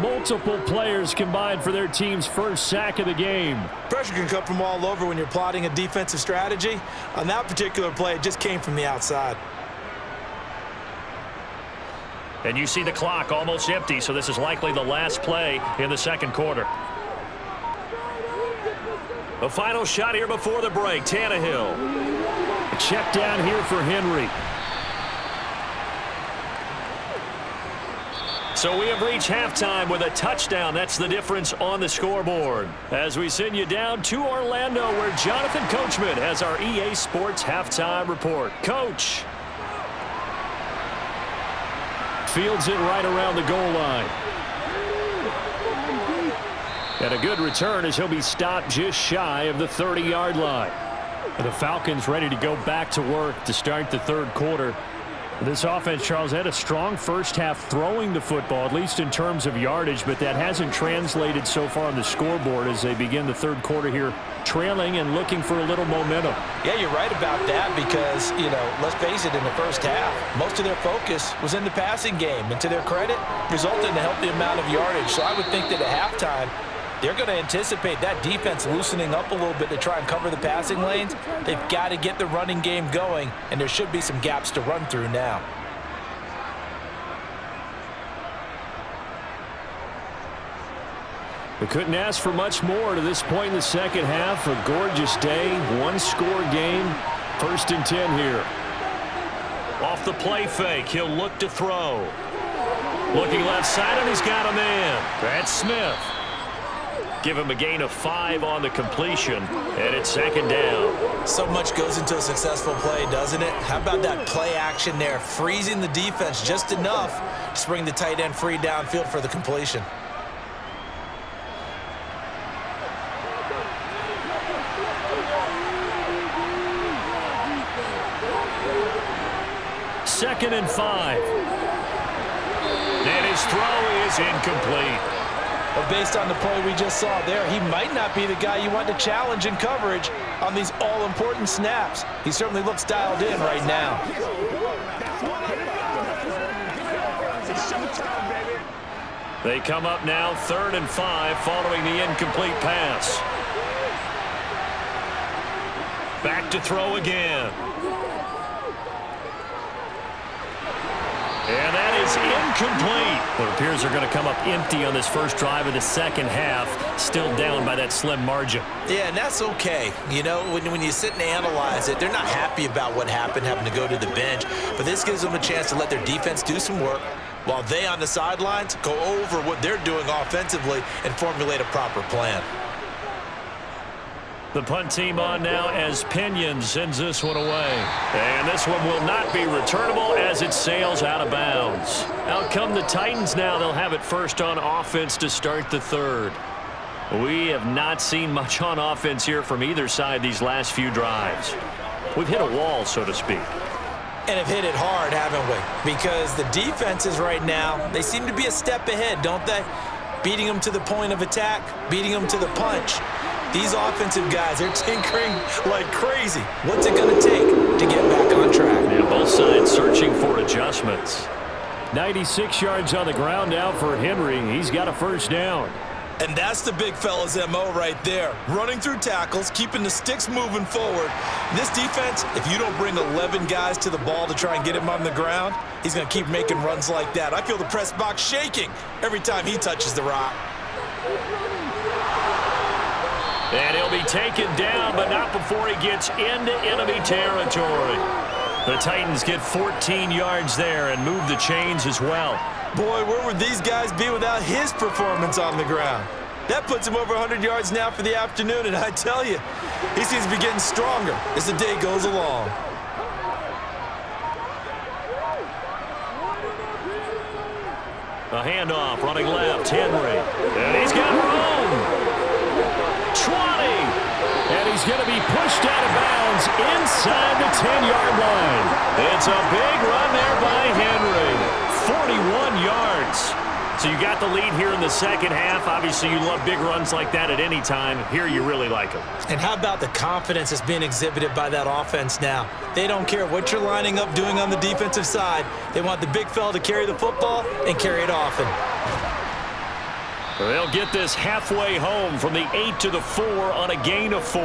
Multiple players combined for their team's first sack of the game. Pressure can come from all over when you're plotting a defensive strategy. On that particular play, it just came from the outside. And you see the clock almost empty, so this is likely the last play in the second quarter. The final shot here before the break, Tannehill. A check down here for Henry. So we have reached halftime with a touchdown. That's the difference on the scoreboard. As we send you down to Orlando, where Jonathan Coachman has our EA Sports halftime report. Coach. Fields it right around the goal line. And a good return as he'll be stopped just shy of the 30-yard line. And the Falcons ready to go back to work to start the third quarter. This offense, Charles, had a strong first half throwing the football, at least in terms of yardage, but that hasn't translated so far on the scoreboard as they begin the third quarter here, trailing and looking for a little momentum. Yeah, you're right about that because, let's face it, in the first half, most of their focus was in the passing game. And to their credit, resulted in a healthy amount of yardage. So I would think that at halftime, they're going to anticipate that defense loosening up a little bit to try and cover the passing lanes. They've got to get the running game going, and there should be some gaps to run through now. We couldn't ask for much more to this point in the second half. A gorgeous day, one-score game. 1st and 10 here. Off the play fake, he'll look to throw. Looking left side, and he's got a man. That's Smith. Give him a gain of 5 on the completion, and it's 2nd down. So much goes into a successful play, doesn't it? How about that play action there, freezing the defense just enough to bring the tight end free downfield for the completion. 2nd and 5. And his throw is incomplete. But based on the play we just saw there, he might not be the guy you want to challenge in coverage on these all-important snaps. He certainly looks dialed in right now. They come up now 3rd and 5 following the incomplete pass. Back to throw again. And that is incomplete. Well, it appears they're going to come up empty on this first drive of the second half, still down by that slim margin. Yeah, and that's okay. You know, when you sit and analyze it, they're not happy about what happened, having to go to the bench. But this gives them a chance to let their defense do some work while they on the sidelines go over what they're doing offensively and formulate a proper plan. The punt team on now as Pinion sends this one away. And this one will not be returnable as it sails out of bounds. Out come the Titans now. They'll have it first on offense to start the third. We have not seen much on offense here from either side these last few drives. We've hit a wall, so to speak. And have hit it hard, haven't we? Because the defenses right now, they seem to be a step ahead, don't they? Beating them to the point of attack, beating them to the punch. These offensive guys, they're tinkering like crazy. What's it going to take to get back on track? Yeah, both sides searching for adjustments. 96 yards on the ground now for Henry. He's got a first down. And that's the big fella's MO right there. Running through tackles, keeping the sticks moving forward. This defense, if you don't bring 11 guys to the ball to try and get him on the ground, he's going to keep making runs like that. I feel the press box shaking every time he touches the rock. And he'll be taken down, but not before he gets into enemy territory. The Titans get 14 yards there and move the chains as well. Boy, where would these guys be without his performance on the ground? That puts him over 100 yards now for the afternoon, and I tell you, he seems to be getting stronger as the day goes along. A handoff, running left, Henry. And he's got room. 20. And he's going to be pushed out of bounds inside the 10-yard line. It's a big run there by Henry. 41 yards. So you got the lead here in the second half. Obviously, you love big runs like that at any time. Here you really like them. And how about the confidence that's being exhibited by that offense now? They don't care what you're lining up doing on the defensive side. They want the big fella to carry the football and carry it often. They'll get this halfway home from the 8 to the 4 on a gain of 4.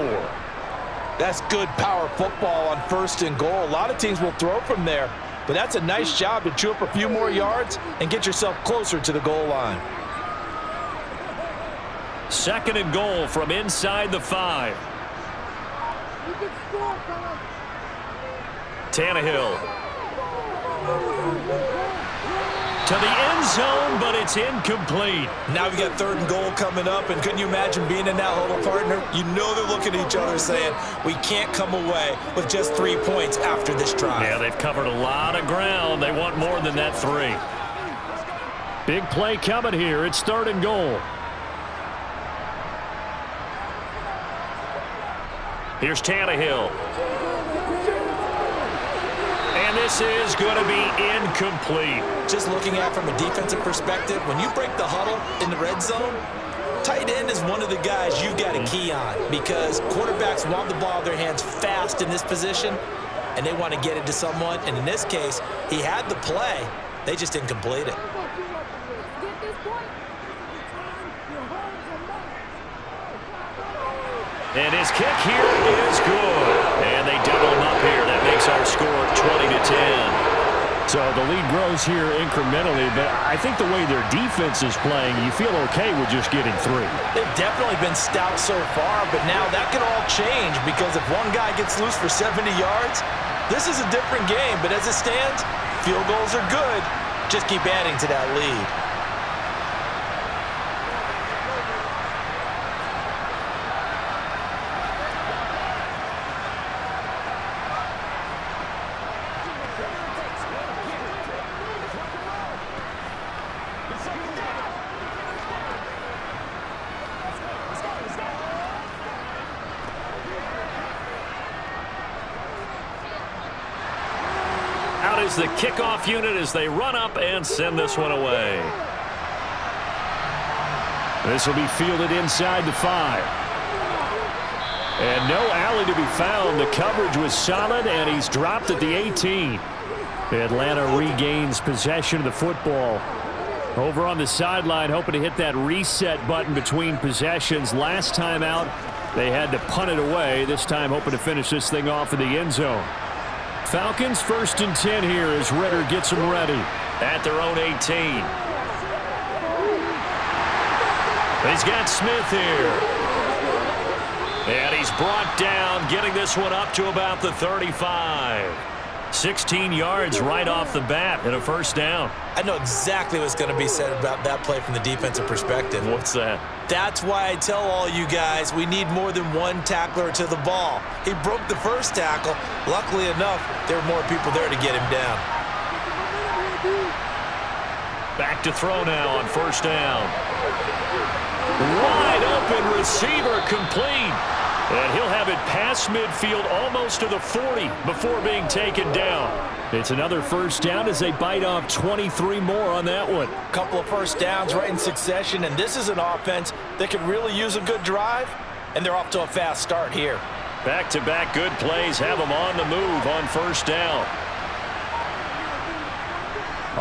That's good power football on 1st and goal. A lot of teams will throw from there, but that's a nice job to chew up a few more yards and get yourself closer to the goal line. 2nd and goal from inside the 5. Tannehill. To the end zone, but it's incomplete. Now we got 3rd and goal coming up, and couldn't you imagine being in that huddle, partner? You know they're looking at each other saying, we can't come away with just 3 points after this drive. Yeah, they've covered a lot of ground. They want more than that 3. Big play coming here. It's 3rd and goal. Here's Tannehill. And this is going to be incomplete. Just looking at it from a defensive perspective, when you break the huddle in the red zone, tight end is one of the guys you've got to key on because quarterbacks want the ball in their hands fast in this position, and they want to get it to someone. And in this case, he had the play. They just didn't complete it. And his kick here is good. And they double him up here. That makes our score 20-10. So the lead grows here incrementally, but I think the way their defense is playing, you feel okay with just getting 3. They've definitely been stout so far, but now that can all change because if one guy gets loose for 70 yards, this is a different game. But as it stands, field goals are good. Just keep adding to that lead. is the kickoff unit as they run up and send this one away. This will be fielded inside the 5. And no alley to be found. The coverage was solid, and he's dropped at the 18. Atlanta regains possession of the football. Over on the sideline, hoping to hit that reset button between possessions. Last time out, they had to punt it away. This time, hoping to finish this thing off in the end zone. Falcons 1st and 10 here as Ritter gets them ready. At their own 18. He's got Smith here. And he's brought down, getting this one up to about the 35. 16 yards right off the bat and a first down. I know exactly what's going to be said about that play from the defensive perspective. What's that? That's why I tell all you guys we need more than one tackler to the ball. He broke the first tackle. Luckily enough, there were more people there to get him down. Back to throw now on first down. Wide open receiver complete. And he'll have it past midfield almost to the 40 before being taken down. It's another first down as they bite off 23 more on that one. Couple of first downs right in succession, and this is an offense that could really use a good drive, and they're off to a fast start here. Back-to-back good plays have them on the move on first down.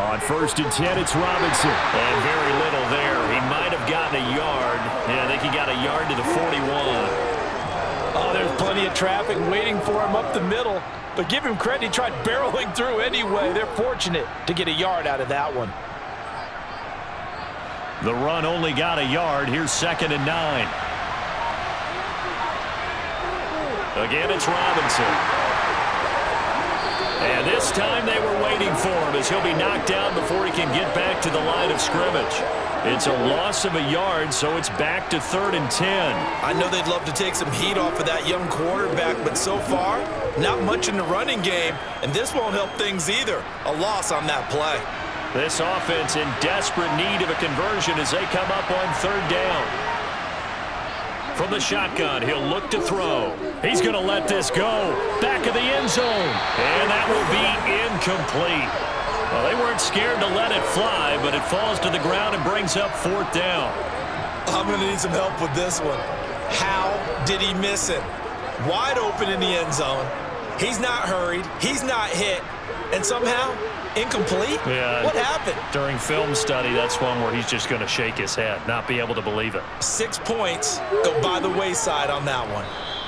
On 1st and 10, it's Robinson. And very little there. He might have gotten a yard. Yeah, I think he got a yard to the 41. Oh, there's plenty of traffic waiting for him up the middle. But give him credit, he tried barreling through anyway. They're fortunate to get a yard out of that one. The run only got a yard. Here's 2nd and 9. Again, it's Robinson. And this time they were waiting for him as he'll be knocked down before he can get back to the line of scrimmage. It's a loss of a yard, so it's back to 3rd and 10. I know they'd love to take some heat off of that young quarterback, but so far, not much in the running game, and this won't help things either. A loss on that play. This offense in desperate need of a conversion as they come up on 3rd down. From the shotgun, he'll look to throw. He's going to let this go. Back of the end zone. And that will be incomplete. Well, they weren't scared to let it fly, but it falls to the ground and brings up 4th down. I'm going to need some help with this one. How did he miss it? Wide open in the end zone. He's not hurried. He's not hit. And somehow, incomplete? Yeah. What happened? During film study, that's one where he's just going to shake his head, not be able to believe it. 6 points go by the wayside on that one.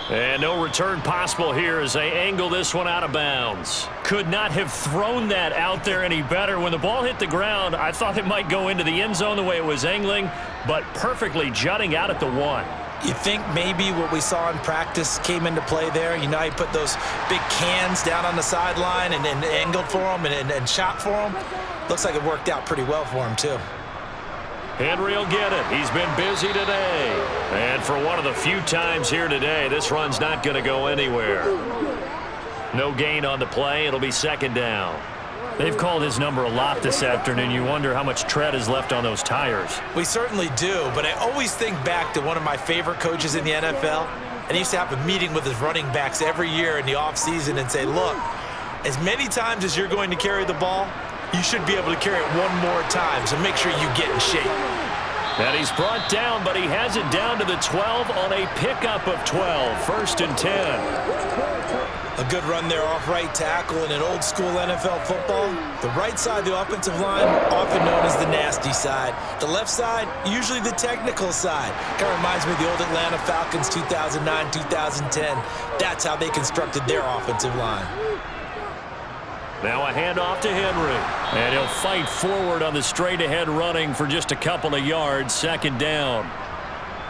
And no return possible here as they angle this one out of bounds. Could not have thrown that out there any better. When the ball hit the ground, I thought it might go into the end zone the way it was angling, but perfectly jutting out at the 1. You think maybe what we saw in practice came into play there? You know, he put those big cans down on the sideline and angled for him and shot for him. Looks like it worked out pretty well for him, too. Henry will get it. He's been busy today. And for one of the few times here today, this run's not going to go anywhere. No gain on the play. It'll be 2nd down. They've called his number a lot this afternoon. You wonder how much tread is left on those tires. We certainly do, but I always think back to one of my favorite coaches in the NFL, and he used to have a meeting with his running backs every year in the offseason and say, look, as many times as you're going to carry the ball, you should be able to carry it one more time, so make sure you get in shape. And he's brought down, but he has it down to the 12 on a pickup of 12. 1st and 10. A good run there off right tackle in an old school NFL football. The right side of the offensive line, often known as the nasty side. The left side, usually the technical side. Kind of reminds me of the old Atlanta Falcons 2009, 2010. That's how they constructed their offensive line. Now a handoff to Henry. And he'll fight forward on the straight-ahead running for just a couple of yards. 2nd down.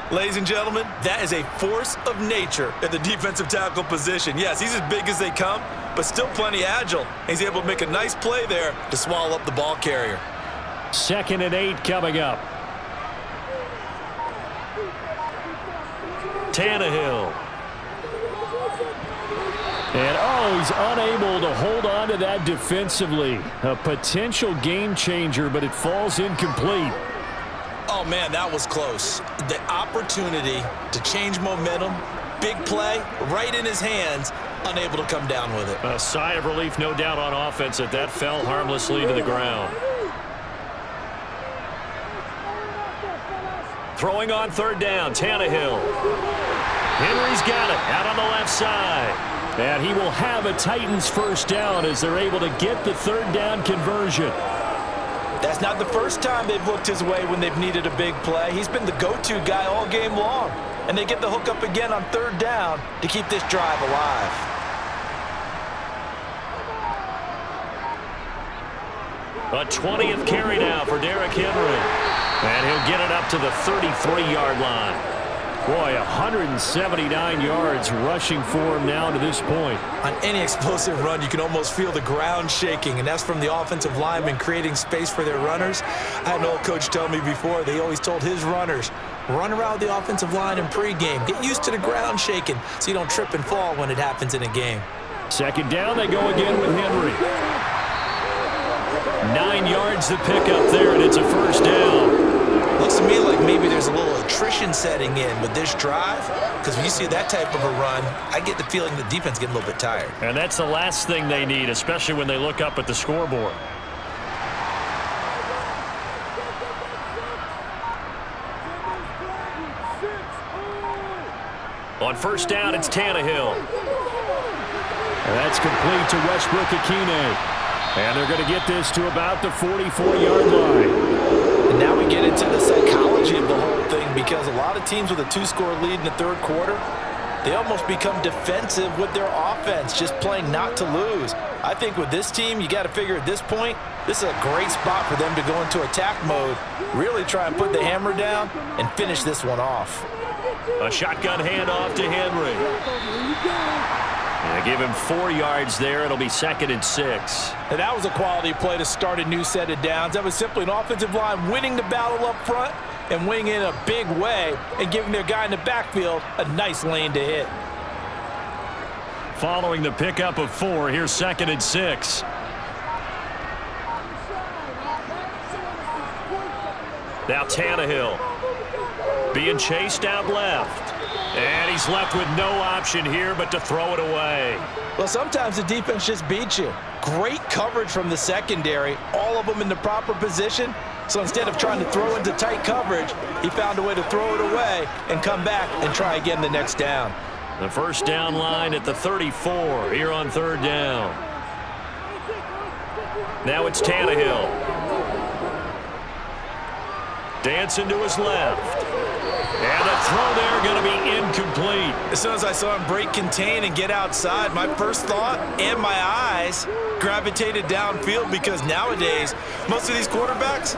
Ladies and gentlemen, that is a force of nature at the defensive tackle position. Yes, he's as big as they come, but still plenty agile. He's able to make a nice play there to swallow up the ball carrier. 2nd and 8 coming up. Tannehill. And, he's unable to hold on to that defensively. A potential game changer, but it falls incomplete. Oh, man, that was close. The opportunity to change momentum, big play, right in his hands, unable to come down with it. A sigh of relief, no doubt, on offense that fell harmlessly to the ground. Throwing on third down, Tannehill. Henry's got it out on the left side. And he will have a Titans first down as they're able to get the third down conversion. That's not the first time they've looked his way when they've needed a big play. He's been the go-to guy all game long. And they get the hook up again on third down to keep this drive alive. A 20th carry now for Derrick Henry. And he'll get it up to the 33-yard line. Boy, 179 yards rushing for him now to this point. On any explosive run, you can almost feel the ground shaking, and that's from the offensive linemen creating space for their runners. I had an old coach tell me before, they always told his runners, run around the offensive line in pregame. Get used to the ground shaking so you don't trip and fall when it happens in a game. Second down, they go again with Henry. 9 yards to pick up there, and it's a first down. Looks to me like maybe there's a little attrition setting in with this drive, because when you see that type of a run, I get the feeling the defense getting a little bit tired. And that's the last thing they need, especially when they look up at the scoreboard. On first down, it's Tannehill. And that's complete to Westbrook-Ikhine. And they're going to get this to about the 44-yard line. And now we get into the psychology of the whole thing, because a lot of teams with a 2-score lead in the third quarter, they almost become defensive with their offense, just playing not to lose. I think with this team, you got to figure at this point, this is a great spot for them to go into attack mode, really try and put the hammer down and finish this one off. A shotgun handoff to Henry. And give him 4 yards there. It'll be 2nd and 6. And that was a quality play to start a new set of downs. That was simply an offensive line winning the battle up front and winning in a big way and giving their guy in the backfield a nice lane to hit. Following the pickup of 4, here's 2nd and 6. Now Tannehill being chased out left. And he's left with no option here but to throw it away. Well, sometimes the defense just beats you. Great coverage from the secondary, all of them in the proper position. So instead of trying to throw into tight coverage, he found a way to throw it away and come back and try again the next down. The first down line at the 34 here on third down. Now it's Tannehill. Dancing to his left. And the throw there going to be incomplete. As soon as I saw him break contain and get outside, my first thought and my eyes gravitated downfield, because nowadays, most of these quarterbacks,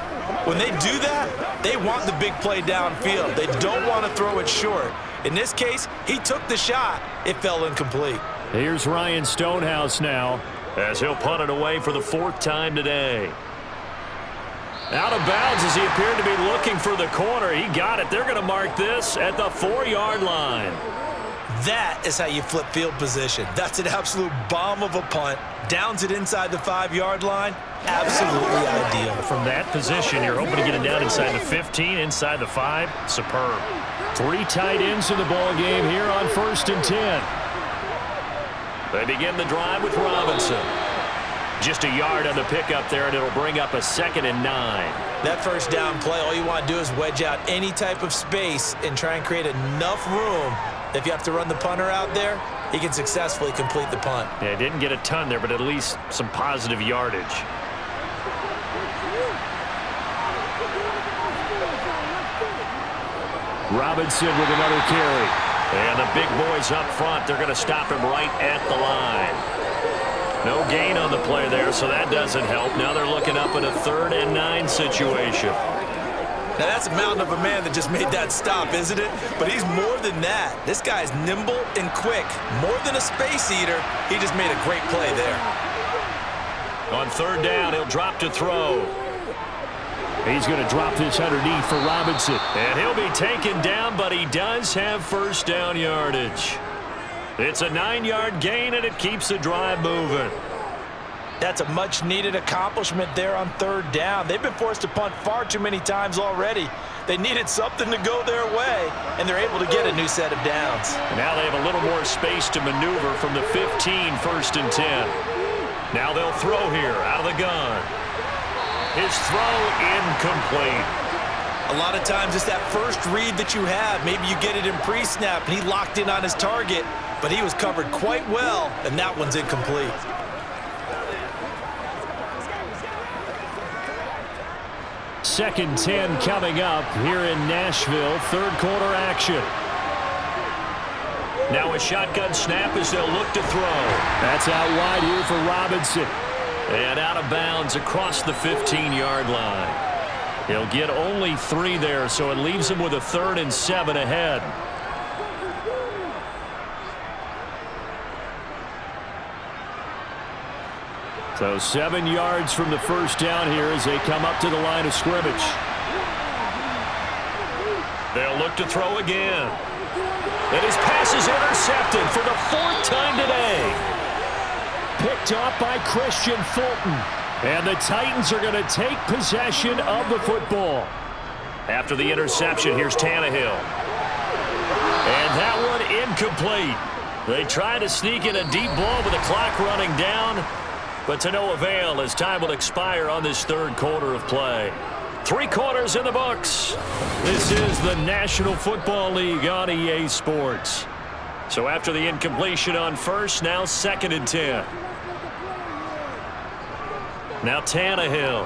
when they do that, they want the big play downfield. They don't want to throw it short. In this case, he took the shot. It fell incomplete. Here's Ryan Stonehouse now, as he'll punt it away for the 4th time today. Out of bounds as he appeared to be looking for the corner. He got it. They're going to mark this at the 4-yard line. That is how you flip field position. That's an absolute bomb of a punt. Downs it inside the 5-yard line. Absolutely ideal. From that position, you're hoping to get it down inside the 15, inside the 5. Superb. 3 tight ends in the ball game here on 1st and 10. They begin the drive with Robinson. Just a yard on the pickup there, and it'll bring up a 2nd and 9. That first down play, all you want to do is wedge out any type of space and try and create enough room that if you have to run the punter out there, he can successfully complete the punt. Yeah, didn't get a ton there, but at least some positive yardage. Robinson with another carry. And the big boys up front, they're going to stop him right at the line. No gain on the play there, so that doesn't help. Now they're looking up at a 3rd and 9 situation. Now that's a mountain of a man that just made that stop, isn't it? But he's more than that. This guy's nimble and quick. More than a space eater, he just made a great play there. On 3rd down, he'll drop to throw. He's going to drop this underneath for Robinson. And he'll be taken down, but he does have first down yardage. It's a 9-yard gain, and it keeps the drive moving. That's a much-needed accomplishment there on third down. They've been forced to punt far too many times already. They needed something to go their way, and they're able to get a new set of downs. And now they have a little more space to maneuver from the 15, 1st and 10. Now they'll throw here out of the gun. His throw incomplete. A lot of times it's that first read that you have. Maybe you get it in pre-snap, and he locked in on his target, but he was covered quite well, and that one's incomplete. 2nd and 10 coming up here in Nashville. Third quarter action. Now a shotgun snap as they'll look to throw. That's out wide here for Robinson. And out of bounds across the 15-yard line. He'll get only 3 there, so it leaves him with a 3rd and 7 ahead. So 7 yards from the first down here as they come up to the line of scrimmage. They'll look to throw again. And his pass is intercepted for the 4th time today. Picked off by Christian Fulton. And the Titans are going to take possession of the football. After the interception, here's Tannehill. And that one incomplete. They try to sneak in a deep ball with the clock running down, but to no avail as time will expire on this third quarter of play. 3 quarters in the books. This is the National Football League on EA Sports. So after the incompletion on first, now 2nd and 10. Now Tannehill.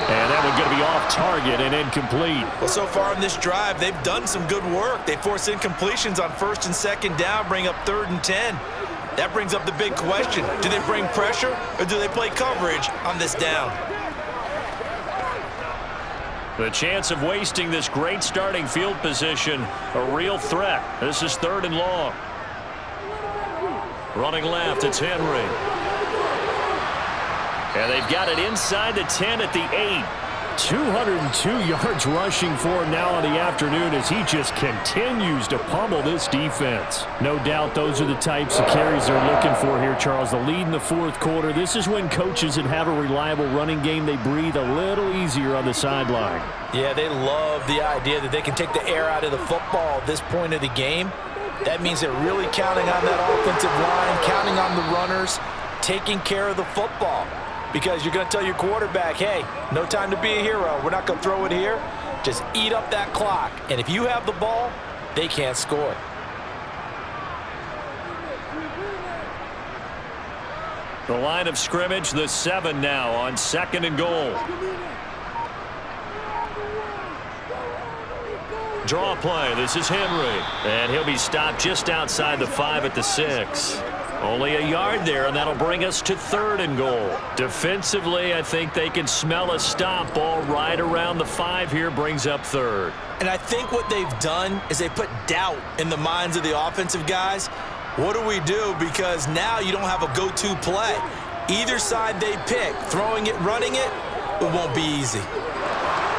And that one's going to be off target and incomplete. Well, so far in this drive, they've done some good work. They force incompletions on 1st and 2nd down, bring up 3rd and 10. That brings up the big question. Do they bring pressure or do they play coverage on this down? The chance of wasting this great starting field position, a real threat. This is 3rd and long. Running left, it's Henry. And they've got it inside the 10 at the 8. 202 yards rushing for him now on the afternoon as he just continues to pummel this defense. No doubt those are the types of carries they're looking for here, Charles. The lead in the 4th quarter. This is when coaches that have a reliable running game, they breathe a little easier on the sideline. Yeah, they love the idea that they can take the air out of the football at this point of the game. That means they're really counting on that offensive line, counting on the runners, taking care of the football. Because you're going to tell your quarterback, hey, no time to be a hero. We're not going to throw it here. Just eat up that clock. And if you have the ball, they can't score. The line of scrimmage, the 7 now on 2nd and goal. Draw play. This is Henry. And he'll be stopped just outside the 5 at the 6. Only a yard there, and that'll bring us to 3rd and goal. Defensively, I think they can smell a stop ball right around the 5 here, brings up 3rd. And I think what they've done is they put doubt in the minds of the offensive guys. What do we do? Because now you don't have a go-to play. Either side they pick, throwing it, running it, it won't be easy.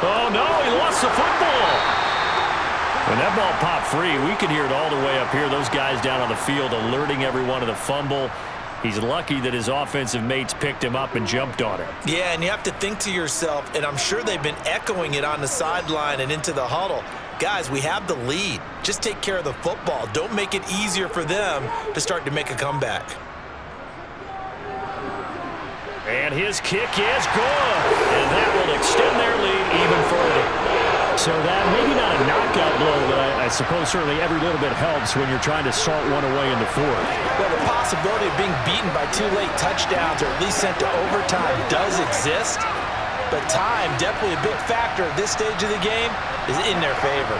Oh, no, he lost the football. When that ball popped free, we could hear it all the way up here. Those guys down on the field alerting everyone of the fumble. He's lucky that his offensive mates picked him up and jumped on it. Yeah, and you have to think to yourself, and I'm sure they've been echoing it on the sideline and into the huddle. Guys, we have the lead. Just take care of the football. Don't make it easier for them to start to make a comeback. And his kick is good. And that will extend their lead even further. So that maybe not a knockout blow, but I suppose certainly every little bit helps when you're trying to salt one away in the 4th. Well, the possibility of being beaten by 2 late touchdowns or at least sent to overtime does exist, but time, definitely a big factor at this stage of the game, is in their favor.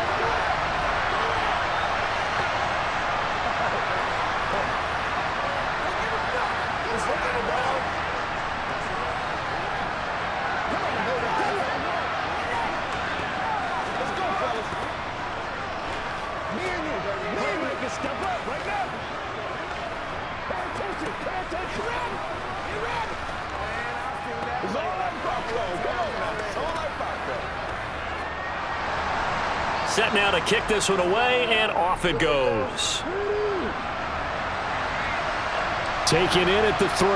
Set now to kick this one away, and off it goes. Taken in at the 3.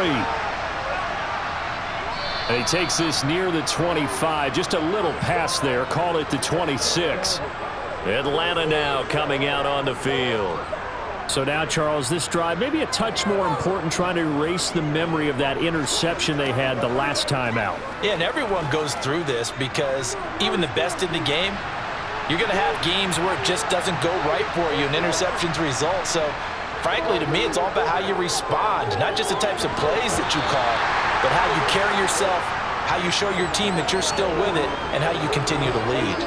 And he takes this near the 25. Just a little pass there. Call it the 26. Atlanta now coming out on the field. So now, Charles, this drive maybe a touch more important, trying to erase the memory of that interception they had the last time out. Yeah, and everyone goes through this because even the best in the game, you're going to have games where it just doesn't go right for you and interceptions result. So, frankly, to me, it's all about how you respond, not just the types of plays that you call, but how you carry yourself, how you show your team that you're still with it, and how you continue to lead.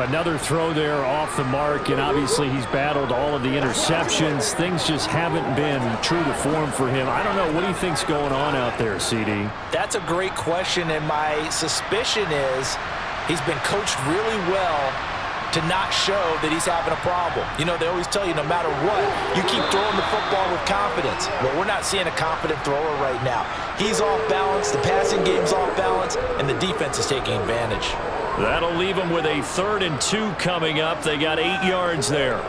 Another throw there off the mark, and obviously he's battled all of the interceptions. Things just haven't been true to form for him. I don't know. What do you think's going on out there, CD? That's a great question, and my suspicion is he's been coached really well to not show that he's having a problem. You know, they always tell you no matter what, you keep throwing the football with confidence. Well, we're not seeing a confident thrower right now. He's off balance, the passing game's off balance, and the defense is taking advantage. That'll leave them with a 3rd and 2 coming up. They got 8 yards there.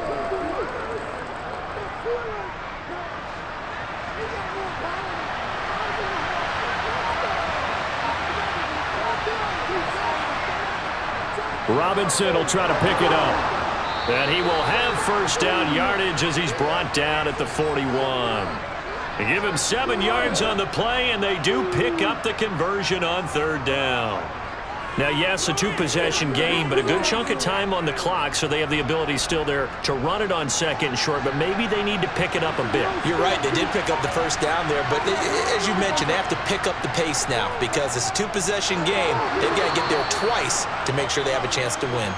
Robinson will try to pick it up. And he will have first down yardage as he's brought down at the 41. They give him 7 yards on the play, and they do pick up the conversion on 3rd down. Now, yes, a 2-possession game, but a good chunk of time on the clock, so they have the ability still there to run it on 2nd and short, but maybe they need to pick it up a bit. You're right. They did pick up the first down there, but as you mentioned, they have to pick up the pace now because it's a 2-possession game. They've got to get there twice to make sure they have a chance to win.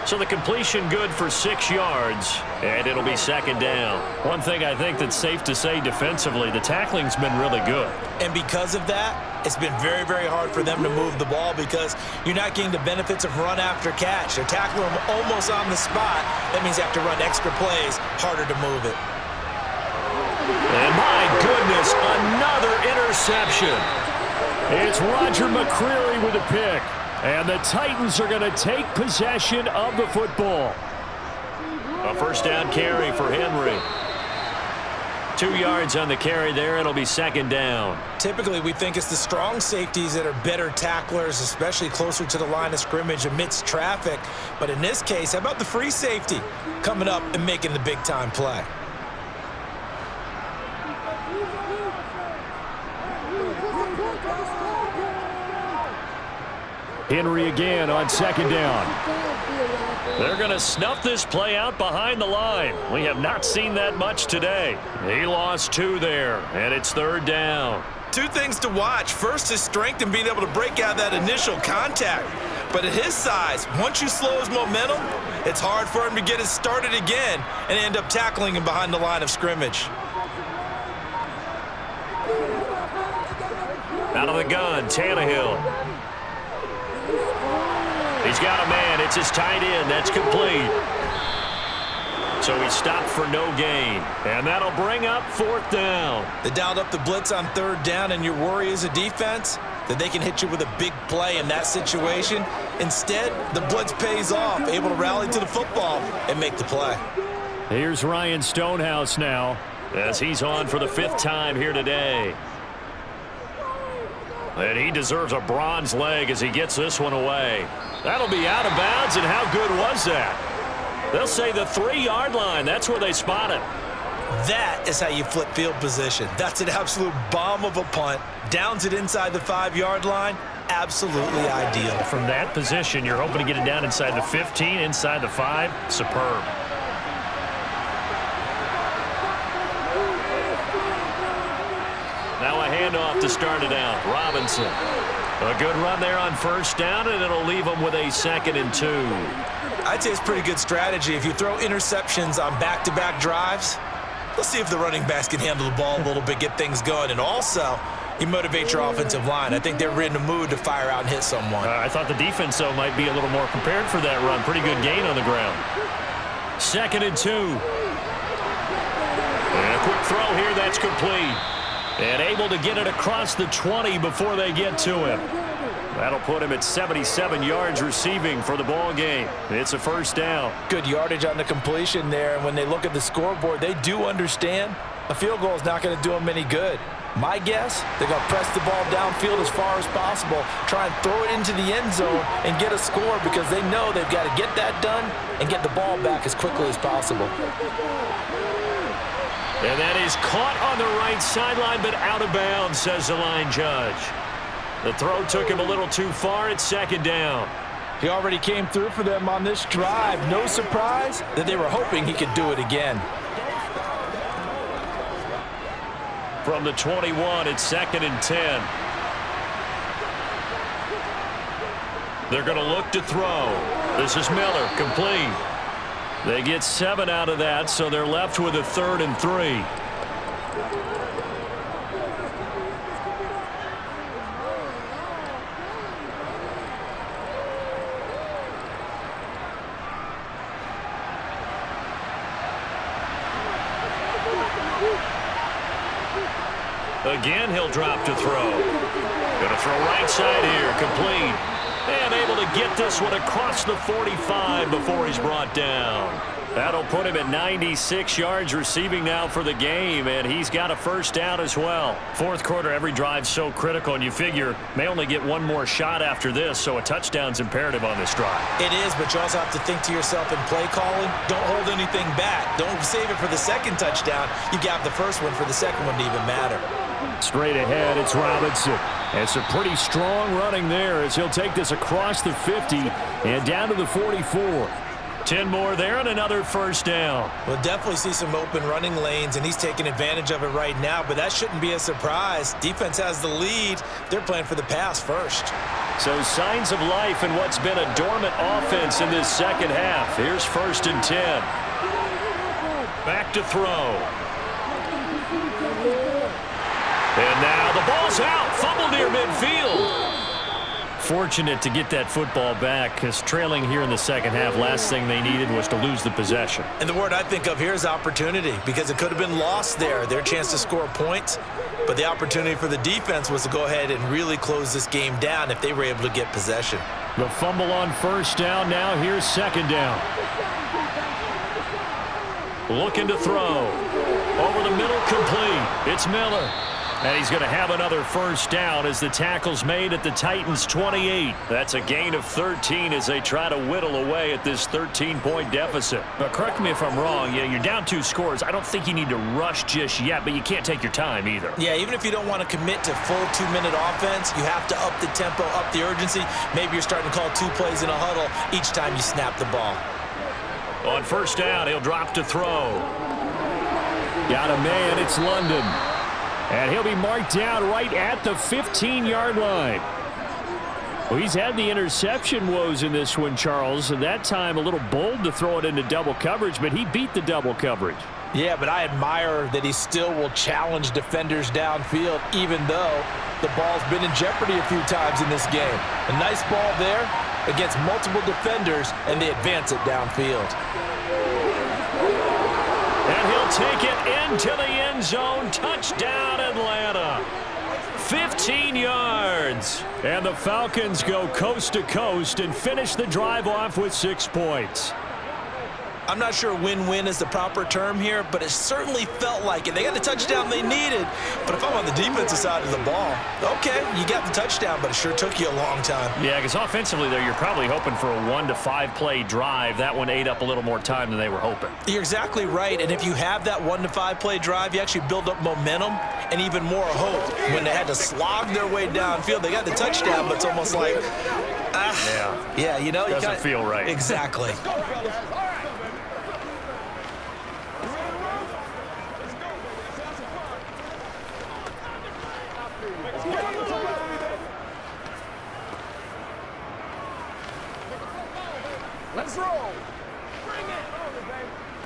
So the completion good for 6 yards, and it'll be 2nd down. One thing I think that's safe to say defensively, the tackling's been really good. And because of that, it's been very, very hard for them to move the ball because you're not getting the benefits of run after catch. They're tackling them almost on the spot. That means you have to run extra plays, harder to move it. And my goodness, another interception. It's Roger McCreary with a pick. And the Titans are going to take possession of the football. A first down carry for Henry. 2 yards on the carry there. It'll be 2nd down. Typically, we think it's the strong safeties that are better tacklers, especially closer to the line of scrimmage amidst traffic. But in this case, how about the free safety coming up and making the big-time play? Henry again on 2nd down. They're going to snuff this play out behind the line. We have not seen that much today. He lost 2 there, and it's 3rd down. 2 things to watch. First, his strength and being able to break out that initial contact. But at his size, once you slow his momentum, it's hard for him to get it started again and end up tackling him behind the line of scrimmage. Out of the gun, Tannehill. He's got a man. It's his tight end. That's complete. So he stopped for no gain. And that'll bring up 4th down. They dialed up the blitz on 3rd down, and your worry as a defense that they can hit you with a big play in that situation. Instead, the blitz pays off, able to rally to the football and make the play. Here's Ryan Stonehouse now as he's on for the 5th time here today. And he deserves a bronze leg as he gets this one away. That'll be out of bounds, and how good was that? They'll say the 3-yard line. That's where they spot it. That is how you flip field position. That's an absolute bomb of a punt. Downs it inside the 5-yard line. Absolutely ideal. From that position, you're hoping to get it down inside the 15, inside the 5. Superb. Now a handoff to start it out. Robinson. A good run there on 1st down, and it'll leave them with a 2nd and 2. I'd say it's pretty good strategy. If you throw interceptions on back-to-back drives, let's see if the running backs can handle the ball a little bit, get things going, and also you motivate your offensive line. I think they're in the mood to fire out and hit someone. I thought the defense, though, might be a little more prepared for that run. Pretty good gain on the ground. 2nd and 2. And a quick throw here. That's complete. And able to get it across the 20 before they get to him. That'll put him at 77 yards receiving for the ball game. It's a 1st down. Good yardage on the completion there. And when they look at the scoreboard, they do understand A field goal is not going to do them any good. My guess, they're going to press the ball downfield as far as possible, try and throw it into the end zone and get a score because they know they've got to get that done and get the ball back as quickly as possible. And that is caught on the right sideline, but out of bounds, says the line judge. The throw took him a little too far. It's second down. He already came through for them on this drive. No surprise that they were hoping he could do it again. From the 21, it's second and 10. They're going to look to throw. This is Miller, complete. They get 7 out of that, so they're left with a 3rd and 3. Again, he'll drop to throw. Going to throw right side here, complete. And able to get this one across the 45 before he's brought down. That'll put him at 96 yards receiving now for the game, and he's got a first down as well. Fourth quarter, every drive's so critical, and you figure may only get one more shot after this, so a touchdown's imperative on this drive. It is, but you also have to think to yourself in play calling, don't hold anything back. Don't save it for the second touchdown. You got the first one for the second one to even matter. Straight ahead, it's Robinson. And some pretty strong running there as he'll take this across the 50 and down to the 44. 10 more there and another first down. We'll definitely see some open running lanes, and he's taking advantage of it right now, but that shouldn't be a surprise. Defense has the lead. They're playing for the pass first. So signs of life in what's been a dormant offense in this second half. Here's first and 10. Back to throw. And now the ball's out. Fumble near midfield. Fortunate to get that football back because trailing here in the second half, last thing they needed was to lose the possession. And the word I think of here is opportunity, because it could have been lost there. Their chance to score points, but the opportunity for the defense was to go ahead and really close this game down if they were able to get possession. The fumble on first down. Now here's second down. Looking to throw. Over the middle, complete. It's Miller. And he's going to have another first down as the tackle's made at the Titans' 28. That's a gain of 13 as they try to whittle away at this 13-point deficit. But correct me if I'm wrong. Yeah, you're down 2 scores. I don't think you need to rush just yet, but you can't take your time either. Yeah, even if you don't want to commit to full 2-minute offense, you have to up the tempo, up the urgency. Maybe you're starting to call 2 plays in a huddle each time you snap the ball. On first down, he'll drop to throw. Got a man. It's London. And he'll be marked down right at the 15-yard line. Well, he's had the interception woes in this one, Charles, and that time a little bold to throw it into double coverage, but he beat the double coverage. Yeah, but I admire that he still will challenge defenders downfield, even though the ball's been in jeopardy a few times in this game. A nice ball there against multiple defenders, and they advance it downfield. And he'll take it into the end zone. Touchdown, Atlanta. 15 yards. And the Falcons go coast to coast and finish the drive off with 6 points. I'm not sure win-win is the proper term here, but it certainly felt like it. They got the touchdown they needed, but if I'm on the defensive side of the ball, okay, you got the touchdown, but it sure took you a long time. Yeah, because offensively there, you're probably hoping for a 1 to 5 play drive. That one ate up a little more time than they were hoping. You're exactly right, and if you have that 1 to 5 play drive, you actually build up momentum and even more hope. When they had to slog their way downfield, they got the touchdown, but it's almost like, yeah, you know, doesn't feel right. Exactly. Let's roll. Bring it.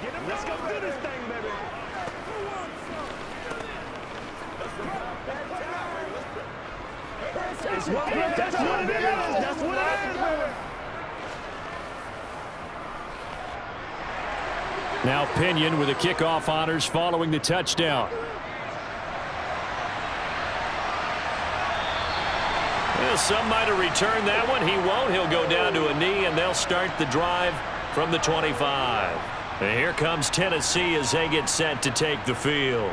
Get him. Let's go do this thing, baby. That's what it is. That's what it is, baby. Now Pinion with the kickoff honors following the touchdown. Well, some might have returned that one. He won't. He'll go down to a knee, and they'll start the drive from the 25. And here comes Tennessee as they get set to take the field.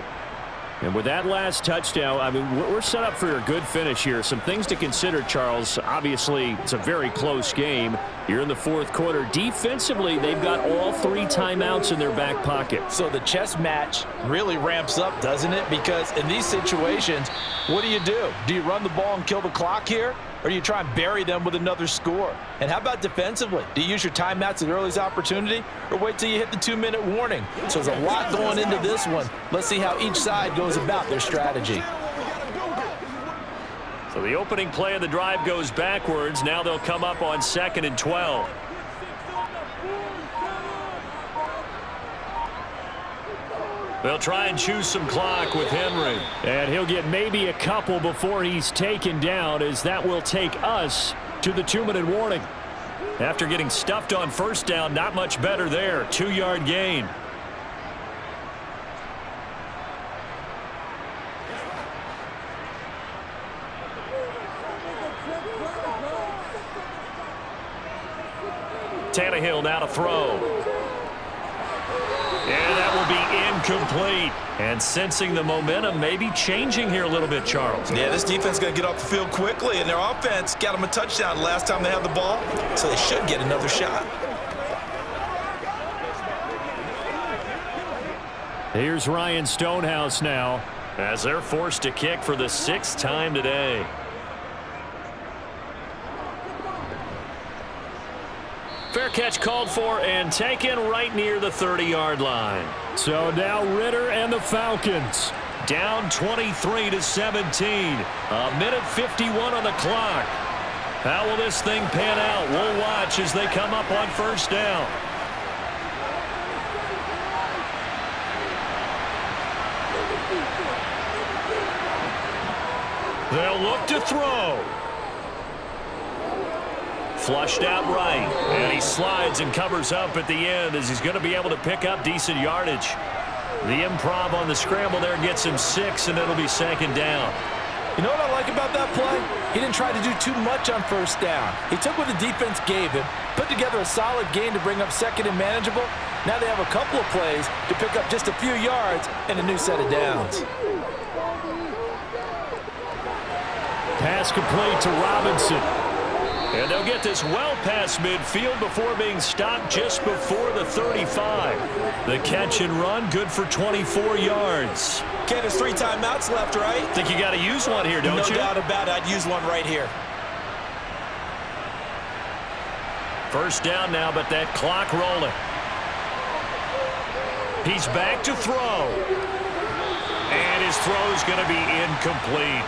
And with that last touchdown, I mean, we're set up for a good finish here. Some things to consider, Charles. Obviously, it's a very close game. You're in the fourth quarter. Defensively, they've got all 3 timeouts in their back pocket. So the chess match really ramps up, doesn't it? Because in these situations, what do? Do you run the ball and kill the clock here? Or do you try and bury them with another score? And how about defensively? Do you use your timeouts at earliest opportunity or wait till you hit the 2-minute warning? So there's a lot going into this one. Let's see how each side goes about their strategy. So the opening play of the drive goes backwards. Now they'll come up on 2nd and 12. They'll try and choose some clock with Henry. And he'll get maybe a couple before he's taken down, as that will take us to the 2-minute warning. After getting stuffed on first down, not much better there. 2-yard gain. Tannehill now to throw. And that will be incomplete. And sensing the momentum maybe changing here a little bit, Charles. Yeah, this defense is going to get off the field quickly, and their offense got them a touchdown last time they had the ball, so they should get another shot. Here's Ryan Stonehouse now, as they're forced to kick for the 6th time today. Fair catch called for and taken right near the 30-yard line. So now Ritter and the Falcons down 23-17. A minute 51 on the clock. How will this thing pan out? We'll watch as they come up on first down. They'll look to throw. Flushed out right, and he slides and covers up at the end as he's going to be able to pick up decent yardage. The improv on the scramble there gets him 6, and it'll be 2nd down. You know what I like about that play? He didn't try to do too much on first down. He took what the defense gave him, put together a solid gain to bring up 2nd and manageable. Now they have a couple of plays to pick up just a few yards and a new set of downs. pass complete to Robinson. And they'll get this well past midfield before being stopped just before the 35. The catch and run, good for 24 yards. Okay, there's 3 timeouts left, right? Think you got to use one here, don't you? No doubt about it. I'd use one right here. First down now, but that clock rolling. He's back to throw. And his throw's going to be incomplete.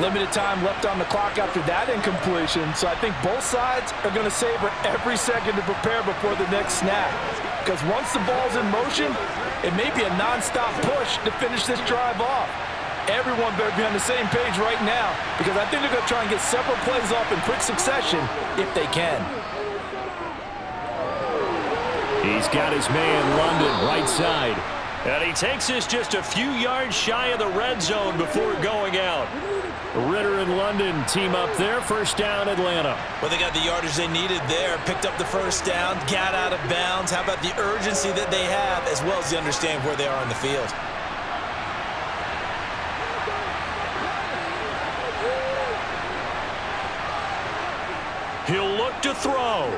Limited time left on the clock after that incompletion, so I think both sides are going to savor every second to prepare before the next snap. Because once the ball's in motion, it may be a nonstop push to finish this drive off. Everyone better be on the same page right now, because I think they're going to try and get several plays off in quick succession if they can. He's got his man, London, right side. And he takes this just a few yards shy of the red zone before going out. Ritter and London team up there. First down, Atlanta. Well, they got the yardage they needed there. Picked up the first down, got out of bounds. How about the urgency that they have, as well as the understanding where they are on the field? He'll look to throw.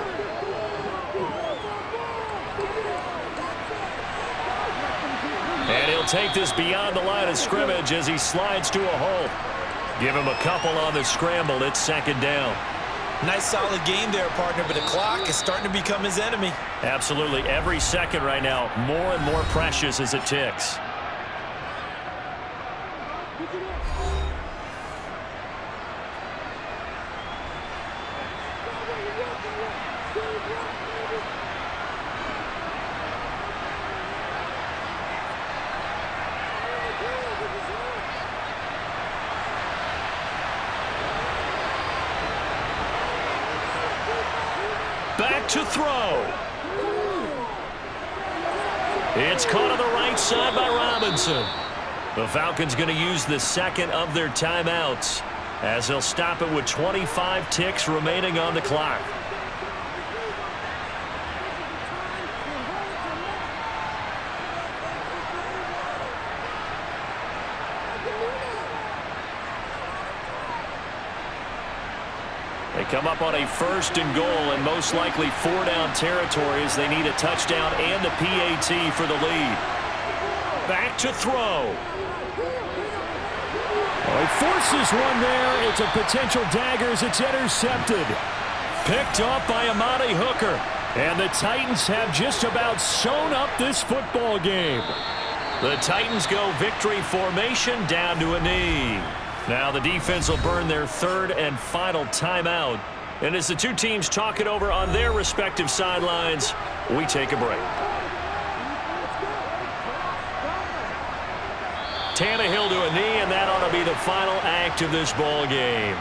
And he'll take this beyond the line of scrimmage as he slides to a hole. Give him a couple on the scramble. It's second down. Nice solid game there, partner, but the clock is starting to become his enemy. Absolutely. Every second right now, more and more precious as it ticks. Back to throw. It's caught on the right side by Robinson. The Falcons going to use the second of their timeouts as they'll stop it with 25 ticks remaining on the clock. They come up on a 1st and goal and most likely 4-down territory as they need a touchdown and a PAT for the lead. Back to throw. Oh, he forces one there. It's a potential dagger as it's intercepted. Picked off by Amani Hooker. And the Titans have just about sewn up this football game. The Titans go victory formation down to a knee. Now the defense will burn their 3rd and final timeout. And as the two teams talk it over on their respective sidelines, we take a break. Tannehill to a knee, and that ought to be the final act of this ball game.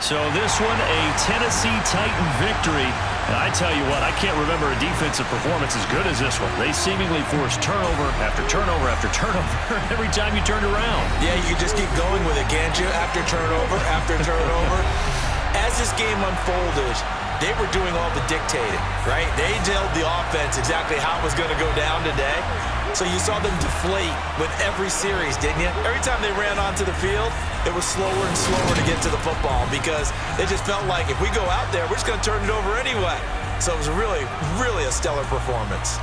So this one, a Tennessee Titan victory. And I tell you what, I can't remember a defensive performance as good as this one. They seemingly forced turnover after turnover after turnover every time you turned around. Yeah, you can just keep going with it, can't you? After turnover, after turnover. As this game unfolded, they were doing all the dictating, right? They told the offense exactly how it was going to go down today. So you saw them deflate with every series, didn't you? Every time they ran onto the field, it was slower and slower to get to the football because it just felt like if we go out there, we're just going to turn it over anyway. So it was really, really a stellar performance.